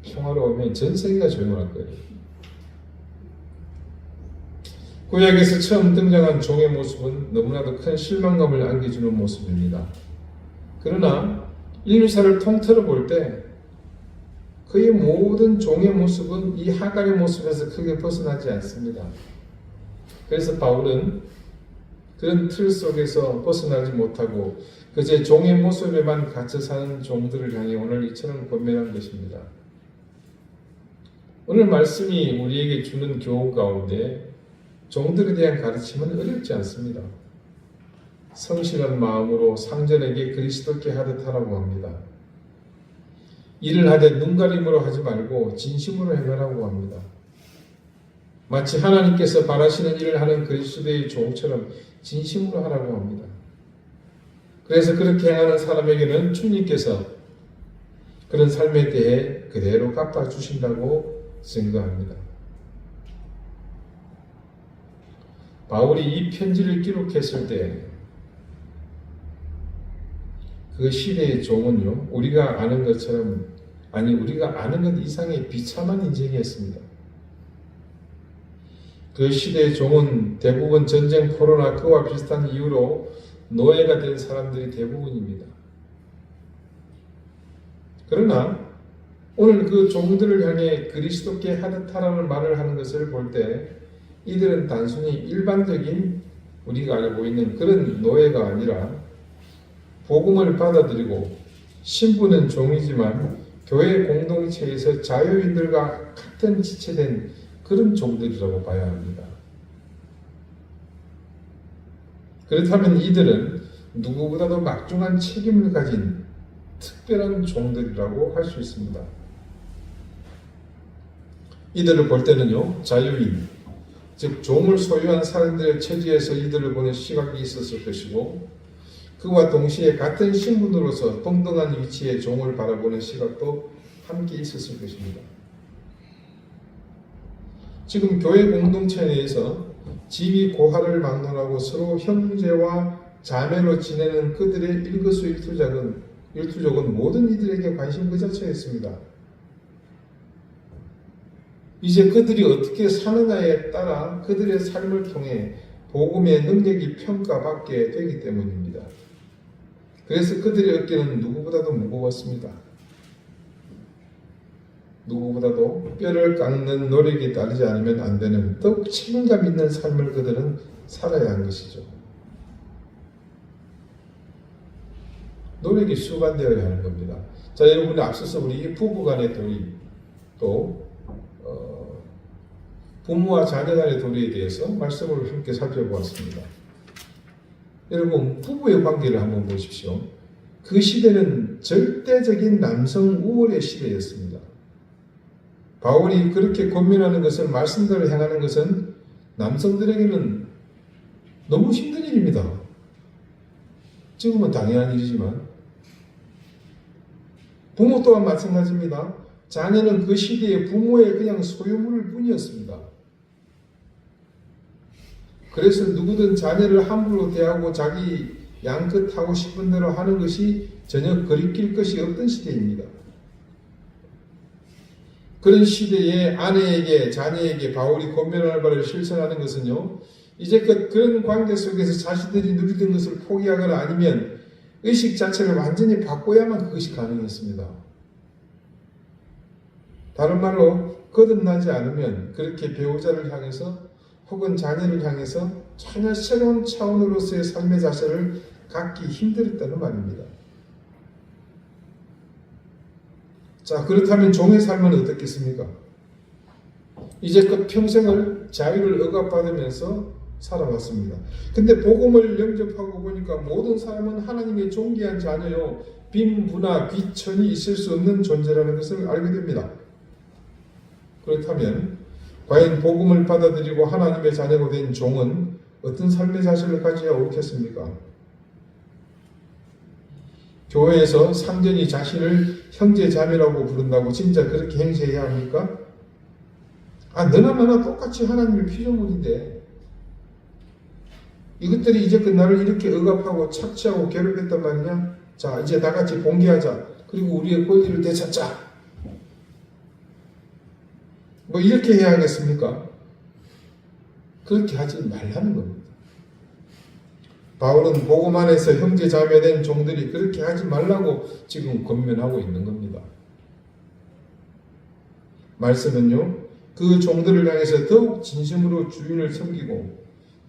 평화로우면 전 세계가 조용할 거예요. 구약에서 처음 등장한 종의 모습은 너무나도 큰 실망감을 안겨주는 모습입니다. 그러나 인류사를 통틀어 볼 때 그의 모든 종의 모습은 이 하갈의 모습에서 크게 벗어나지 않습니다. 그래서 바울은 그런 틀 속에서 벗어나지 못하고 그제 종의 모습에만 갇혀 사는 종들을 향해 오늘 이처럼 권면한 것입니다. 오늘 말씀이 우리에게 주는 교훈 가운데 종들에 대한 가르침은 어렵지 않습니다. 성실한 마음으로 상전에게 그리스도께 하듯 하라고 합니다. 일을 하되 눈가림으로 하지 말고 진심으로 행하라고 합니다. 마치 하나님께서 바라시는 일을 하는 그리스도의 종처럼 진심으로 하라고 합니다. 그래서 그렇게 행하는 사람에게는 주님께서 그런 삶에 대해 그대로 갚아주신다고 생각합니다. 바울이 이 편지를 기록했을 때 그 시대의 종은요, 우리가 아는 것처럼, 아니 우리가 아는 것 이상의 비참한 인생이었습니다. 그 시대의 종은 대부분 전쟁, 코로나, 그와 비슷한 이유로 노예가 된 사람들이 대부분입니다. 그러나 오늘 그 종들을 향해 그리스도께 하듯 하라는 말을 하는 것을 볼 때 이들은 단순히 일반적인 우리가 알고 있는 그런 노예가 아니라 복음을 받아들이고 신분은 종이지만 교회 공동체에서 자유인들과 같은 지체된 그런 종들이라고 봐야 합니다. 그렇다면 이들은 누구보다도 막중한 책임을 가진 특별한 종들이라고 할 수 있습니다. 이들을 볼 때는요, 자유인, 즉 종을 소유한 사람들의 처지에서 이들을 보는 시각이 있었을 것이고, 그와 동시에 같은 신분으로서 동등한 위치의 종을 바라보는 시각도 함께 있었을 것입니다. 지금 교회 공동체 내에서 지위 고하를 막론하고 서로 형제와 자매로 지내는 그들의 일거수일투족은 모든 이들에게 관심 그 자체였습니다. 이제 그들이 어떻게 사느냐에 따라 그들의 삶을 통해 복음의 능력이 평가받게 되기 때문입니다. 그래서 그들의 어깨는 누구보다도 무거웠습니다. 누구보다도 뼈를 깎는 노력이 따르지 않으면 안 되는 더욱 책임감 있는 삶을 그들은 살아야 한 것이죠. 노력이 수반되어야 하는 겁니다. 자, 여러분이 앞서서 우리 부부 간의 도리, 또 부모와 자녀 간의 도리에 대해서 말씀을 함께 살펴보았습니다. 여러분, 부부의 관계를 한번 보십시오. 그 시대는 절대적인 남성 우월의 시대였습니다. 바울이 그렇게 권면하는 것을 말씀대로 행하는 것은 남성들에게는 너무 힘든 일입니다. 지금은 당연한 일이지만 부모 또한 마찬가지입니다. 자녀는 그 시대의 부모의 그냥 소유물일 뿐이었습니다. 그래서 누구든 자녀를 함부로 대하고 자기 양껏 하고 싶은 대로 하는 것이 전혀 거리낄 것이 없던 시대입니다. 그런 시대에 아내에게 자녀에게 바울이 권면할 바를 실천하는 것은요, 이제껏 그런 관계 속에서 자신들이 누리던 것을 포기하거나 아니면 의식 자체를 완전히 바꿔야만 그것이 가능했습니다. 다른 말로 거듭나지 않으면 그렇게 배우자를 향해서 혹은 자녀를 향해서 전혀 새로운 차원으로서의 삶의 자세를 갖기 힘들었다는 말입니다. 자, 그렇다면 종의 삶은 어떻겠습니까? 이제껏 평생을 자유를 억압받으면서 살아왔습니다. 근데 복음을 영접하고 보니까 모든 사람은 하나님의 존귀한 자녀요, 빈부나 귀천이 있을 수 없는 존재라는 것을 알게 됩니다. 그렇다면 과연 복음을 받아들이고 하나님의 자녀가 된 종은 어떤 삶의 자세를 가져야 옳겠습니까? 교회에서 상전이 자신을 형제 자매라고 부른다고 진짜 그렇게 행세해야 합니까? 너나 나나 똑같이 하나님의 피조물인데 이것들이 이제껏 나를 이렇게 억압하고 착취하고 괴롭혔단 말이냐? 자, 이제 다 같이 봉기하자. 그리고 우리의 권리를 되찾자. 뭐 이렇게 해야 하겠습니까? 그렇게 하지 말라는 겁니다. 바울은 복음 안에서 형제 자매된 종들이 그렇게 하지 말라고 지금 권면하고 있는 겁니다. 말씀은요, 그 종들을 향해서 더욱 진심으로 주인을 섬기고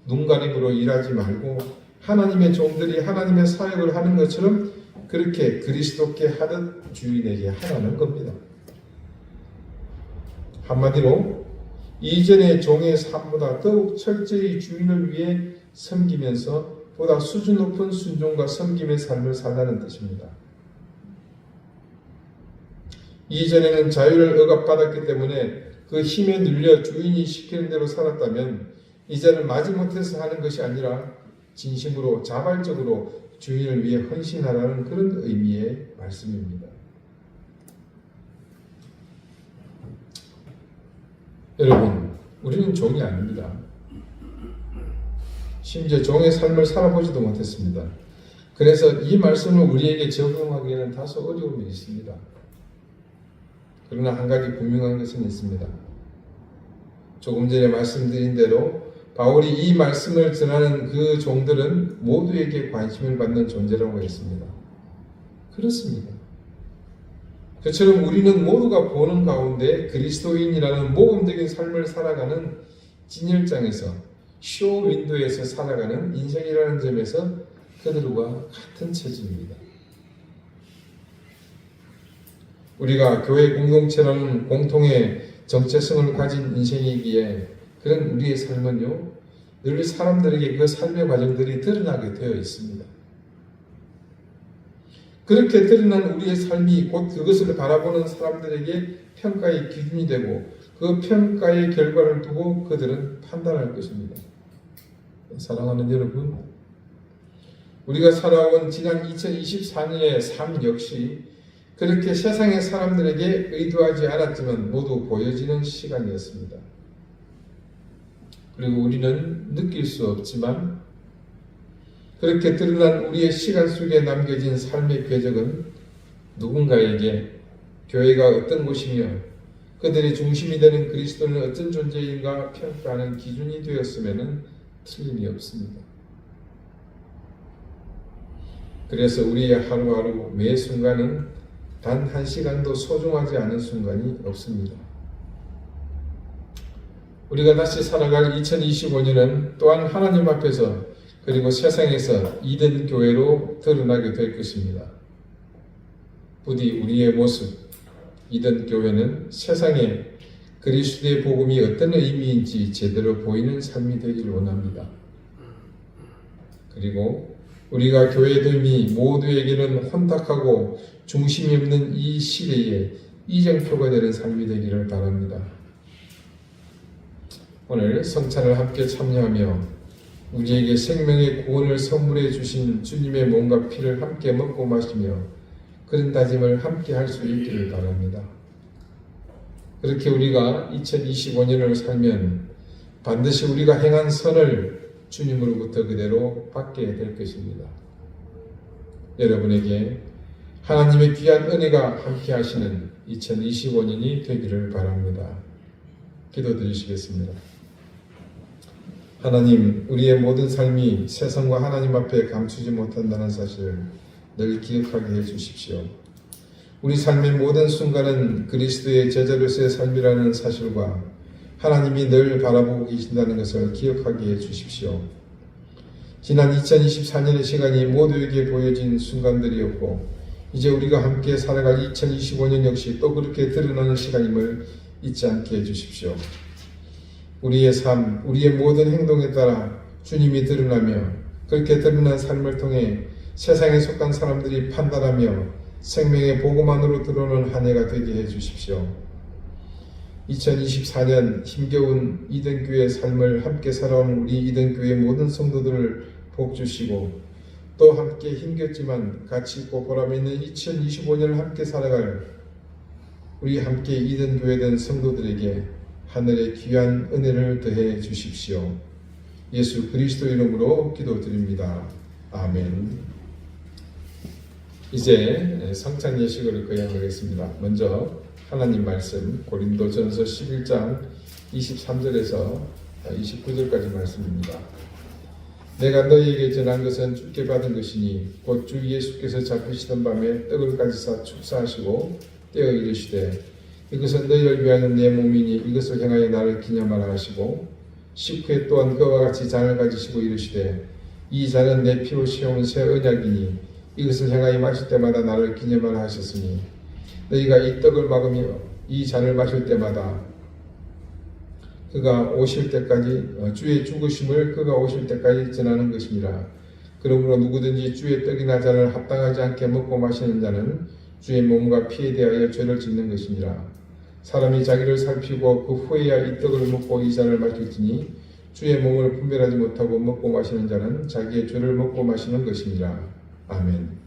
눈가림으로 일하지 말고 하나님의 종들이 하나님의 사역을 하는 것처럼 그렇게 그리스도께 하듯 주인에게 하라는 겁니다. 한마디로 이전의 종의 삶보다 더욱 철저히 주인을 위해 섬기면서 보다 수준 높은 순종과 섬김의 삶을 살라는 뜻입니다. 이전에는 자유를 억압받았기 때문에 그 힘에 눌려 주인이 시키는 대로 살았다면 이제는 마지못해서 하는 것이 아니라 진심으로 자발적으로 주인을 위해 헌신하라는 그런 의미의 말씀입니다. 여러분, 우리는 종이 아닙니다. 심지어 종의 삶을 살아보지도 못했습니다. 그래서 이 말씀을 우리에게 적용하기에는 다소 어려움이 있습니다. 그러나 한 가지 분명한 것은 있습니다. 조금 전에 말씀드린 대로 바울이 이 말씀을 전하는 그 종들은 모두에게 관심을 받는 존재라고 했습니다. 그렇습니다. 그처럼 우리는 모두가 보는 가운데 그리스도인이라는 모범적인 삶을 살아가는 진열장에서 쇼 윈도에서 살아가는 인생이라는 점에서 그들과 같은 처지입니다. 우리가 교회 공동체라는 공통의 정체성을 가진 인생이기에 그런 우리의 삶은요, 늘 사람들에게 그 삶의 과정들이 드러나게 되어 있습니다. 그렇게 드러난 우리의 삶이 곧 그것을 바라보는 사람들에게 평가의 기준이 되고 그 평가의 결과를 두고 그들은 판단할 것입니다. 사랑하는 여러분, 우리가 살아온 지난 2024년의 삶 역시 그렇게 세상의 사람들에게 의도하지 않았지만 모두 보여지는 시간이었습니다. 그리고 우리는 느낄 수 없지만 그렇게 드러난 우리의 시간 속에 남겨진 삶의 궤적은 누군가에게 교회가 어떤 곳이며 그들의 중심이 되는 그리스도는 어떤 존재인가 평가하는 기준이 되었으면 틀림이 없습니다. 그래서 우리의 하루하루 매 순간은 단 한 시간도 소중하지 않은 순간이 없습니다. 우리가 다시 살아갈 2025년은 또한 하나님 앞에서 그리고 세상에서 이든 교회로 드러나게 될 것입니다. 부디 우리의 모습, 이든 교회는 세상에 그리스도의 복음이 어떤 의미인지 제대로 보이는 삶이 되기를 원합니다. 그리고 우리가 교회됨이 모두에게는 혼탁하고 중심이 없는 이 시대에 이정표가 되는 삶이 되기를 바랍니다. 오늘 성찬을 함께 참여하며 우리에게 생명의 구원을 선물해 주신 주님의 몸과 피를 함께 먹고 마시며 그런 다짐을 함께 할 수 있기를 바랍니다. 그렇게 우리가 2025년을 살면 반드시 우리가 행한 선을 주님으로부터 그대로 받게 될 것입니다. 여러분에게 하나님의 귀한 은혜가 함께 하시는 2025년이 되기를 바랍니다. 기도드리시겠습니다. 하나님, 우리의 모든 삶이 세상과 하나님 앞에 감추지 못한다는 사실을 늘 기억하게 해주십시오. 우리 삶의 모든 순간은 그리스도의 제자로서의 삶이라는 사실과 하나님이 늘 바라보고 계신다는 것을 기억하게 해주십시오. 지난 2024년의 시간이 모두에게 보여진 순간들이었고 이제 우리가 함께 살아갈 2025년 역시 또 그렇게 드러나는 시간임을 잊지 않게 해주십시오. 우리의 삶, 우리의 모든 행동에 따라 주님이 드러나며 그렇게 드러난 삶을 통해 세상에 속한 사람들이 판단하며 생명의 복음 안으로 들어오는 한 해가 되게 해주십시오. 2024년 힘겨운 이든교회의 삶을 함께 살아온 우리 이든교회의 모든 성도들을 복주시고 또 함께 힘겹지만 가치 있고 보람 있는 2025년을 함께 살아갈 우리 함께 이든교회된 성도들에게 하늘의 귀한 은혜를 더해 주십시오. 예수 그리스도 이름으로 기도드립니다. 아멘. 이제 성찬 예식을 거행하겠습니다. 먼저 하나님 말씀 고린도전서 11장 23절에서 29절까지 말씀입니다. 내가 너희에게 전한 것은 주께 받은 것이니 곧 주 예수께서 잡히시던 밤에 떡을 가지사 축사하시고 떼어 이르시되 이것은 너희를 위하여 내 몸이니 이것을 행하여 나를 기념하라 하시고 식후에 또한 그와 같이 잔을 가지시고 이르시되 이 잔은 내 피로 세운 새 언약이니 이것을 행하여 마실 때마다 나를 기념하라 하셨으니 너희가 이 떡을 먹으며 이 잔을 마실 때마다 그가 오실 때까지 주의 죽으심을 그가 오실 때까지 전하는 것이니라. 그러므로 누구든지 주의 떡이나 잔을 합당하지 않게 먹고 마시는 자는 주의 몸과 피에 대하여 죄를 짓는 것이니라. 사람이 자기를 살피고 그 후에야 이 떡을 먹고 이 잔을 마실지니 주의 몸을 분별하지 못하고 먹고 마시는 자는 자기의 죄를 먹고 마시는 것이니라. 아멘.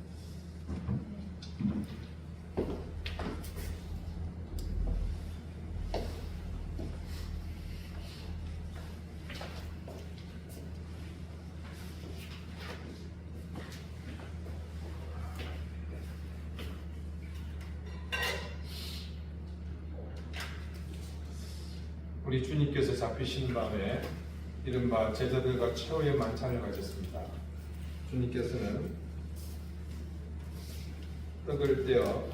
우리 주님께서 잡히신 밤에 이른바 제자들과 최후의 만찬을 가졌습니다. 주님께서는 떡을 떼어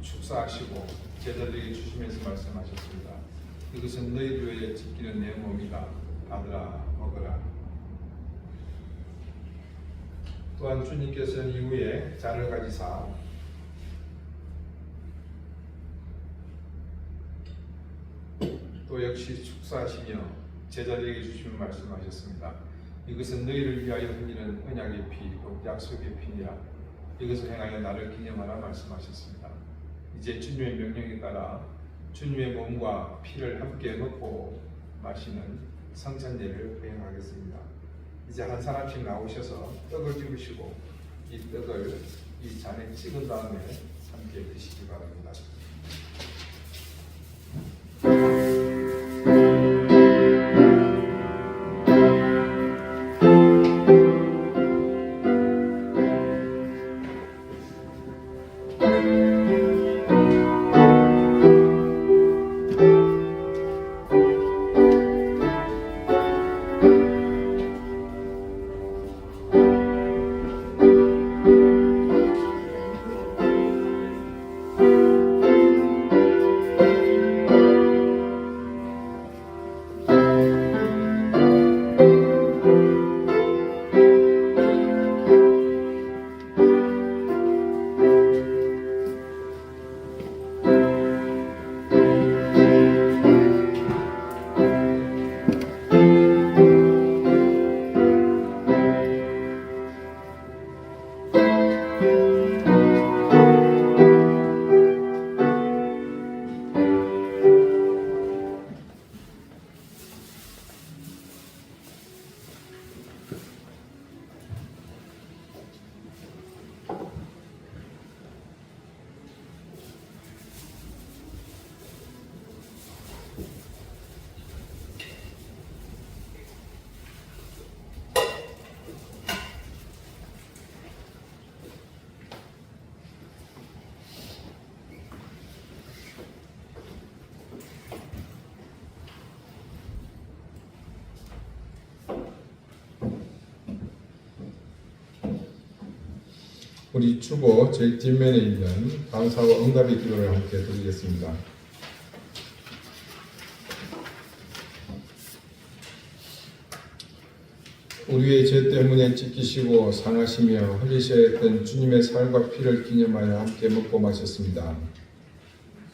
축사하시고 제자들에게 주시면서 말씀하셨습니다. 이것은 너희를 위해 지키는 내 몸이다. 받으라 먹으라. 또한 주님께서는 이후에 잔을 가지사 또 역시 축사하시며 제자들에게 주시며 말씀하셨습니다. 이것은 너희를 위하여 흘리는 언약의 피, 곧 약속의 피니라. 이것을 행하여 나를 기념하라 말씀하셨습니다. 이제 주님의 명령에 따라 주님의 몸과 피를 함께 먹고 마시는 성찬예를 거행하겠습니다. 이제 한 사람씩 나오셔서 떡을 집으시고 이 떡을 이 잔에 찍은 다음에 함께 드시기 바랍니다. 우리 주보 제일 뒷면에 있는 감사와 응답의 기도를 함께 드리겠습니다. 우리의 죄 때문에 찢기시고 상하시며 흘리셔야 했던 주님의 살과 피를 기념하여 함께 먹고 마셨습니다.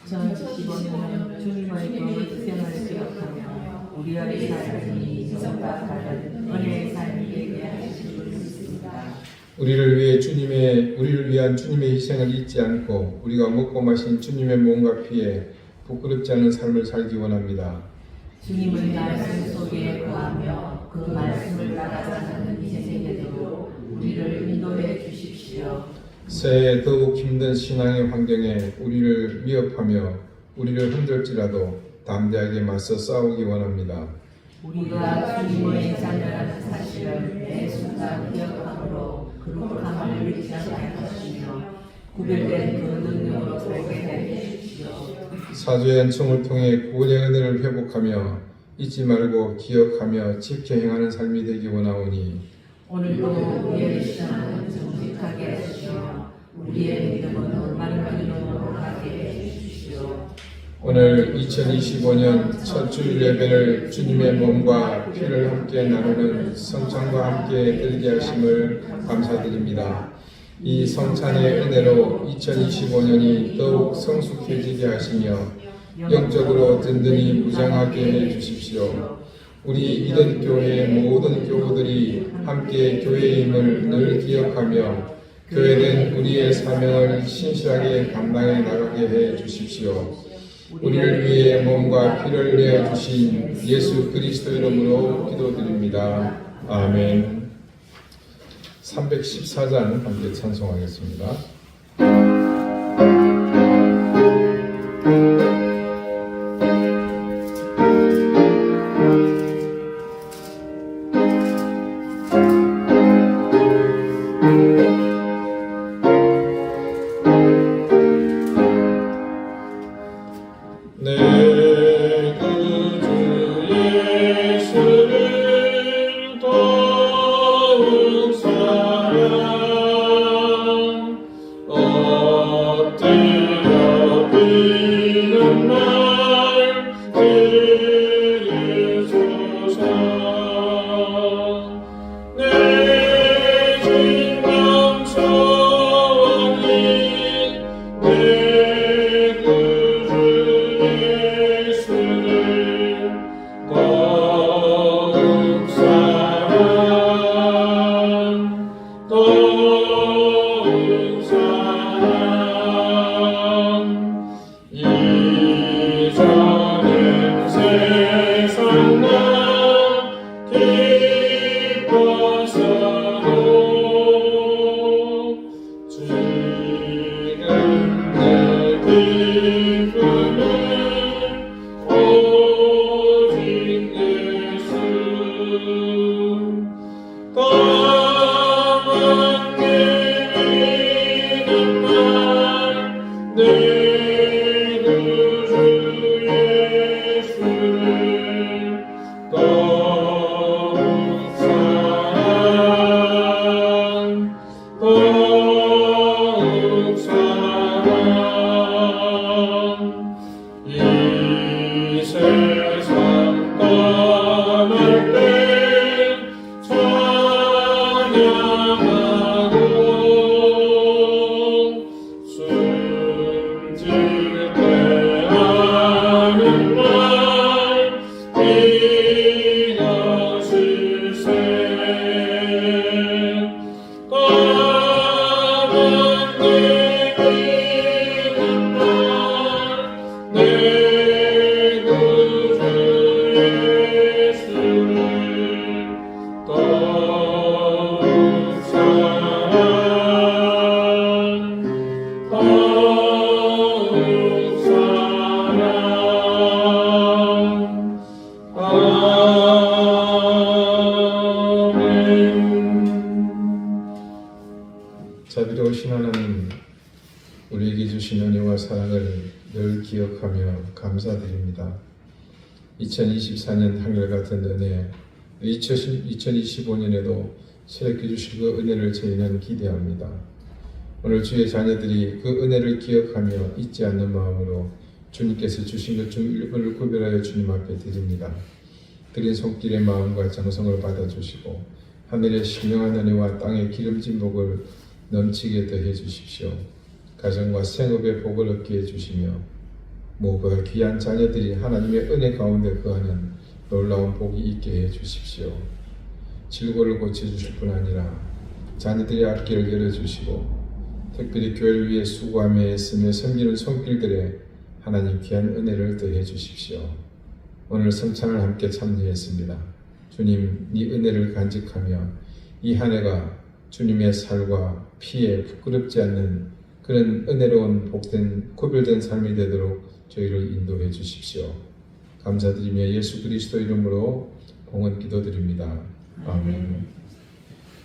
전 15년 주님의 검은 생을 기억하며 우리의 삶이 이전과 다른 은혜의 삶이 되게 하시길 믿습니다. 우리를 위한 주님의 희생을 잊지 않고 우리가 먹고 마신 주님의 몸과 피에 부끄럽지 않은 삶을 살기 원합니다. 주님의 말씀 속에 거하며 그 말씀을 따라 사는 이 세계대로 우리를 인도해 주십시오. 새해 더욱 힘든 신앙의 환경에 우리를 위협하며 우리를 흔들지라도 담대하게 맞서 싸우기 원합니다. 우리가 주님의 자녀라는 사실을 매 순간 기억함으로 거룩함을 잃지 않게 하시며 구별된 그 능력으로 살게 해 주십시오. 사죄의 은총을 통해 구원의 은혜를 회복하며 잊지 말고 기억하며 지켜 행하는 삶이 되기 원하오니 오늘도 우리의 신앙을 정직하게 하시며 우리의 믿음은 올바른 길로 가게 해 주십시오. 오늘 2025년 첫 주일 예배를 주님의 몸과 피를 함께 나누는 성찬과 함께 드리게 하심을 감사드립니다. 이 성찬의 은혜로 2025년이 더욱 성숙해지게 하시며 영적으로 든든히 무장하게 해 주십시오. 우리 이든 교회의 모든 교우들이 함께 교회의 힘을 늘 기억하며 교회된 우리의 사명을 신실하게 감당해 나가게 해 주십시오. 우리를 위해 몸과 피를 내어 주신 예수 그리스도 이름으로 기도드립니다. 아멘. 314장 함께 찬송하겠습니다. 자비로우신 하나님, 우리에게 주신 은혜와 사랑을 늘 기억하며 감사드립니다. 2024년 한결같은 은혜, 2025년에도 새롭게 주실 그 은혜를 저희는 기대합니다. 오늘 주의 자녀들이 그 은혜를 기억하며 잊지 않는 마음으로 주님께서 주신 것 중 일부를 구별하여 주님 앞에 드립니다. 드린 손길의 마음과 정성을 받아주시고 하늘의 신령한 은혜와 땅의 기름진 복을 넘치게 더해 주십시오. 가정과 생업의 복을 얻게 해주시며 모두 귀한 자녀들이 하나님의 은혜 가운데 거하는 놀라운 복이 있게 해주십시오. 질고를 고쳐주실 뿐 아니라 자녀들의 앞길을 열어주시고 특별히 교회를 위해 수고하며 애쓰며 섬기는 손길들에 하나님 귀한 은혜를 더해 주십시오. 오늘 성찬을 함께 참여했습니다. 주님, 이 은혜를 간직하며 이 한 해가 주님의 살과 피에 부끄럽지 않는 그런 은혜로운 복된 구별된 삶이 되도록 저희를 인도해 주십시오. 감사드리며 예수 그리스도 이름으로 봉헌 기도드립니다. 아멘.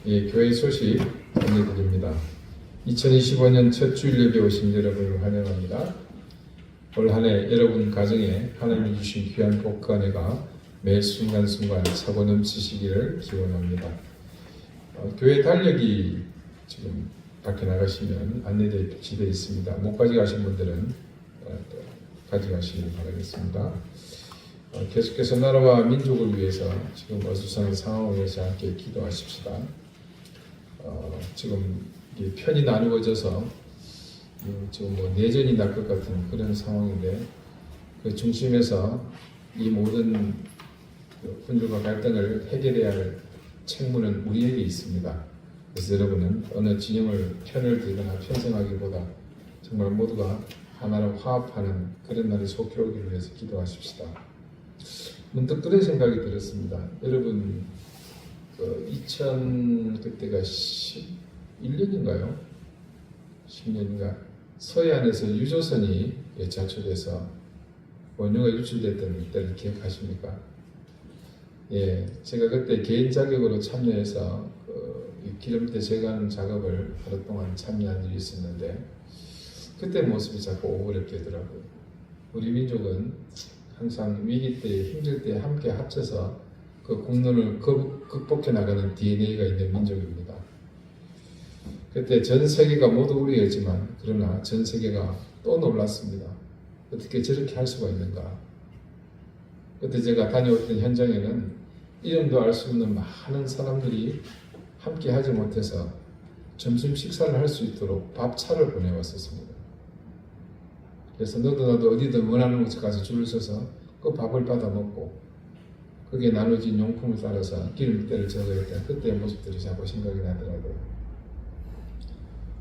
예, 교회 소식 전해드립니다. 2025년 첫 주일 예배 오신 여러분을 환영합니다. 올 한 해 여러분 가정에 하나님이 주신 귀한 복 그 은혜가 매 순간순간 차고 넘치시기를 기원합니다. 교회 달력이 지금 밖에 나가시면 안내되어 있습니다. 못 가져가신 분들은 가져가시길 바라겠습니다. 계속해서 나라와 민족을 위해서 지금 어수선한 상황을 위해서 함께 기도하십시다. 지금 편이 나누어져서 지금 내전이 날 것 같은 그런 상황인데 그 중심에서 이 모든 분들과 갈등을 해결해야 할 책무는 우리에게 있습니다. 그래서 여러분은 어느 진영을 편을 들거나 편성하기보다 정말 모두가 하나로 화합하는 그런 날이 속히 오기를 위해서 기도하십시다. 문득 그런 생각이 들었습니다. 여러분 그때가 11년인가요? 10년인가? 서해안에서 유조선이 자초돼서 원료가 유출됐던 때를 기억하십니까? 예, 제가 그때 개인 자격으로 참여해서 기름때 제거하는 작업을 하루 동안 참여한 일이 있었는데 그때 모습이 자꾸 오그럽게 더라고요. 우리 민족은 항상 위기 때, 힘들 때 함께 합쳐서 그 국론을 극복해 나가는 DNA가 있는 민족입니다. 그때 전 세계가 모두 우리였지만 그러나 전 세계가 또 놀랐습니다. 어떻게 저렇게 할 수가 있는가? 그때 제가 다녀왔던 현장에는 이름도 알 수 없는 많은 사람들이 함께 하지 못해서 점심 식사를 할 수 있도록 밥차를 보내왔었습니다. 그래서 너도 나도 어디든 원하는 곳에 가서 줄을 서서 그 밥을 받아 먹고 거기에 나눠진 용품을 따라서 기름때를 적어했던 그때의 모습들이 자꾸 생각이 나더라고요.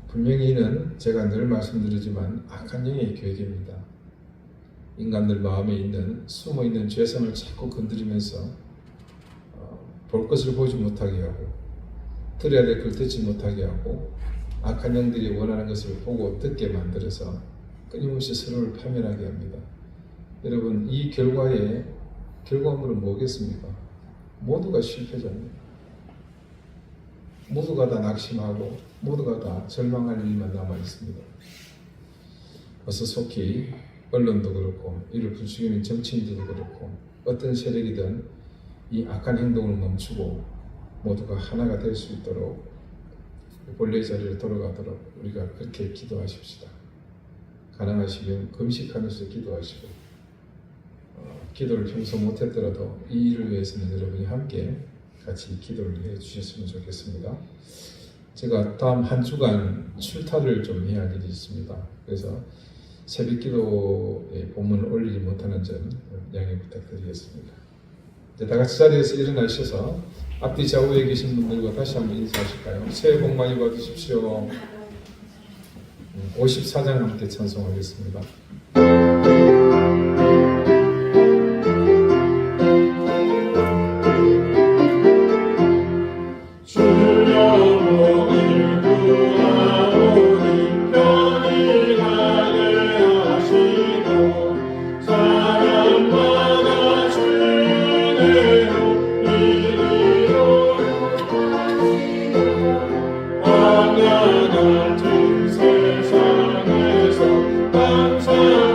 분명히 이는 제가 늘 말씀드리지만 악한 영의 계획입니다. 인간들 마음에 있는 숨어있는 죄성을 자꾸 건드리면서 볼 것을 보지 못하게 하고 들어야 될 걸 듣지 못하게 하고 악한 영들이 원하는 것을 보고 듣게 만들어서 끊임없이 서로를 파멸하게 합니다. 여러분, 이 결과물은 뭐겠습니까? 모두가 실패자입니다. 모두가 다 낙심하고 모두가 다 절망할 일만 남아 있습니다. 어서 속히 언론도 그렇고 이를 부추기는 정치인들도 그렇고 어떤 세력이든 이 악한 행동을 멈추고 모두가 하나가 될 수 있도록 본래의 자리로 돌아가도록 우리가 그렇게 기도하십시다. 가능하시면 금식하면서 기도하시고 기도를 평소 못했더라도 이 일을 위해서는 여러분이 함께 같이 기도를 해 주셨으면 좋겠습니다. 제가 다음 한 주간 출타를 좀 해야 할 일이 있습니다. 그래서 새벽 기도에 본문을 올리지 못하는 점 양해 부탁드리겠습니다. 이제 다 같이 자리에서 일어나셔서 앞뒤 좌우에 계신 분들과 다시 한번 인사하실까요? 새해 복 많이 받으십시오. 54장 함께 찬송하겠습니다. 같은 세상에서 항상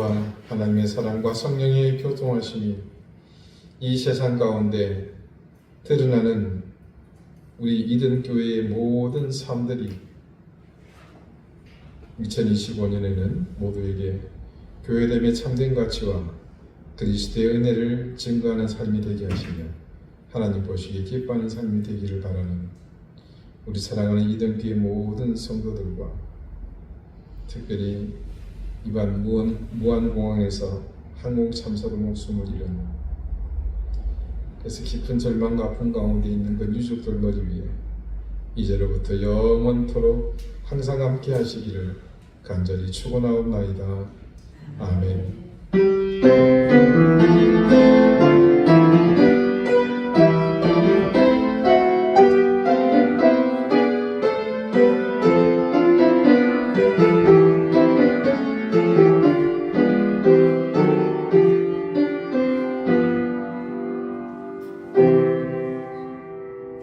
아버지와 하나님의 사랑과 성령의 교통하심이 이 세상 가운데 드러나는 우리 이든 교회의 모든 삶들이 2025년에는 모두에게 교회됨의 참된 가치와 그리스도의 은혜를 증거하는 삶이 되게 하시며 하나님 보시기에 기뻐하는 삶이 되기를 바라는 우리 사랑하는 이든교회 모든 성도들과 특별히 이번 무안공항에서 항공 참사로 목숨을 잃은 그래서 깊은 절망과 아픔 가운데 있는 그 유족들 머리 위에 이제로부터 영원토록 항상 함께 하시기를 간절히 축원하옵나이다. 아멘.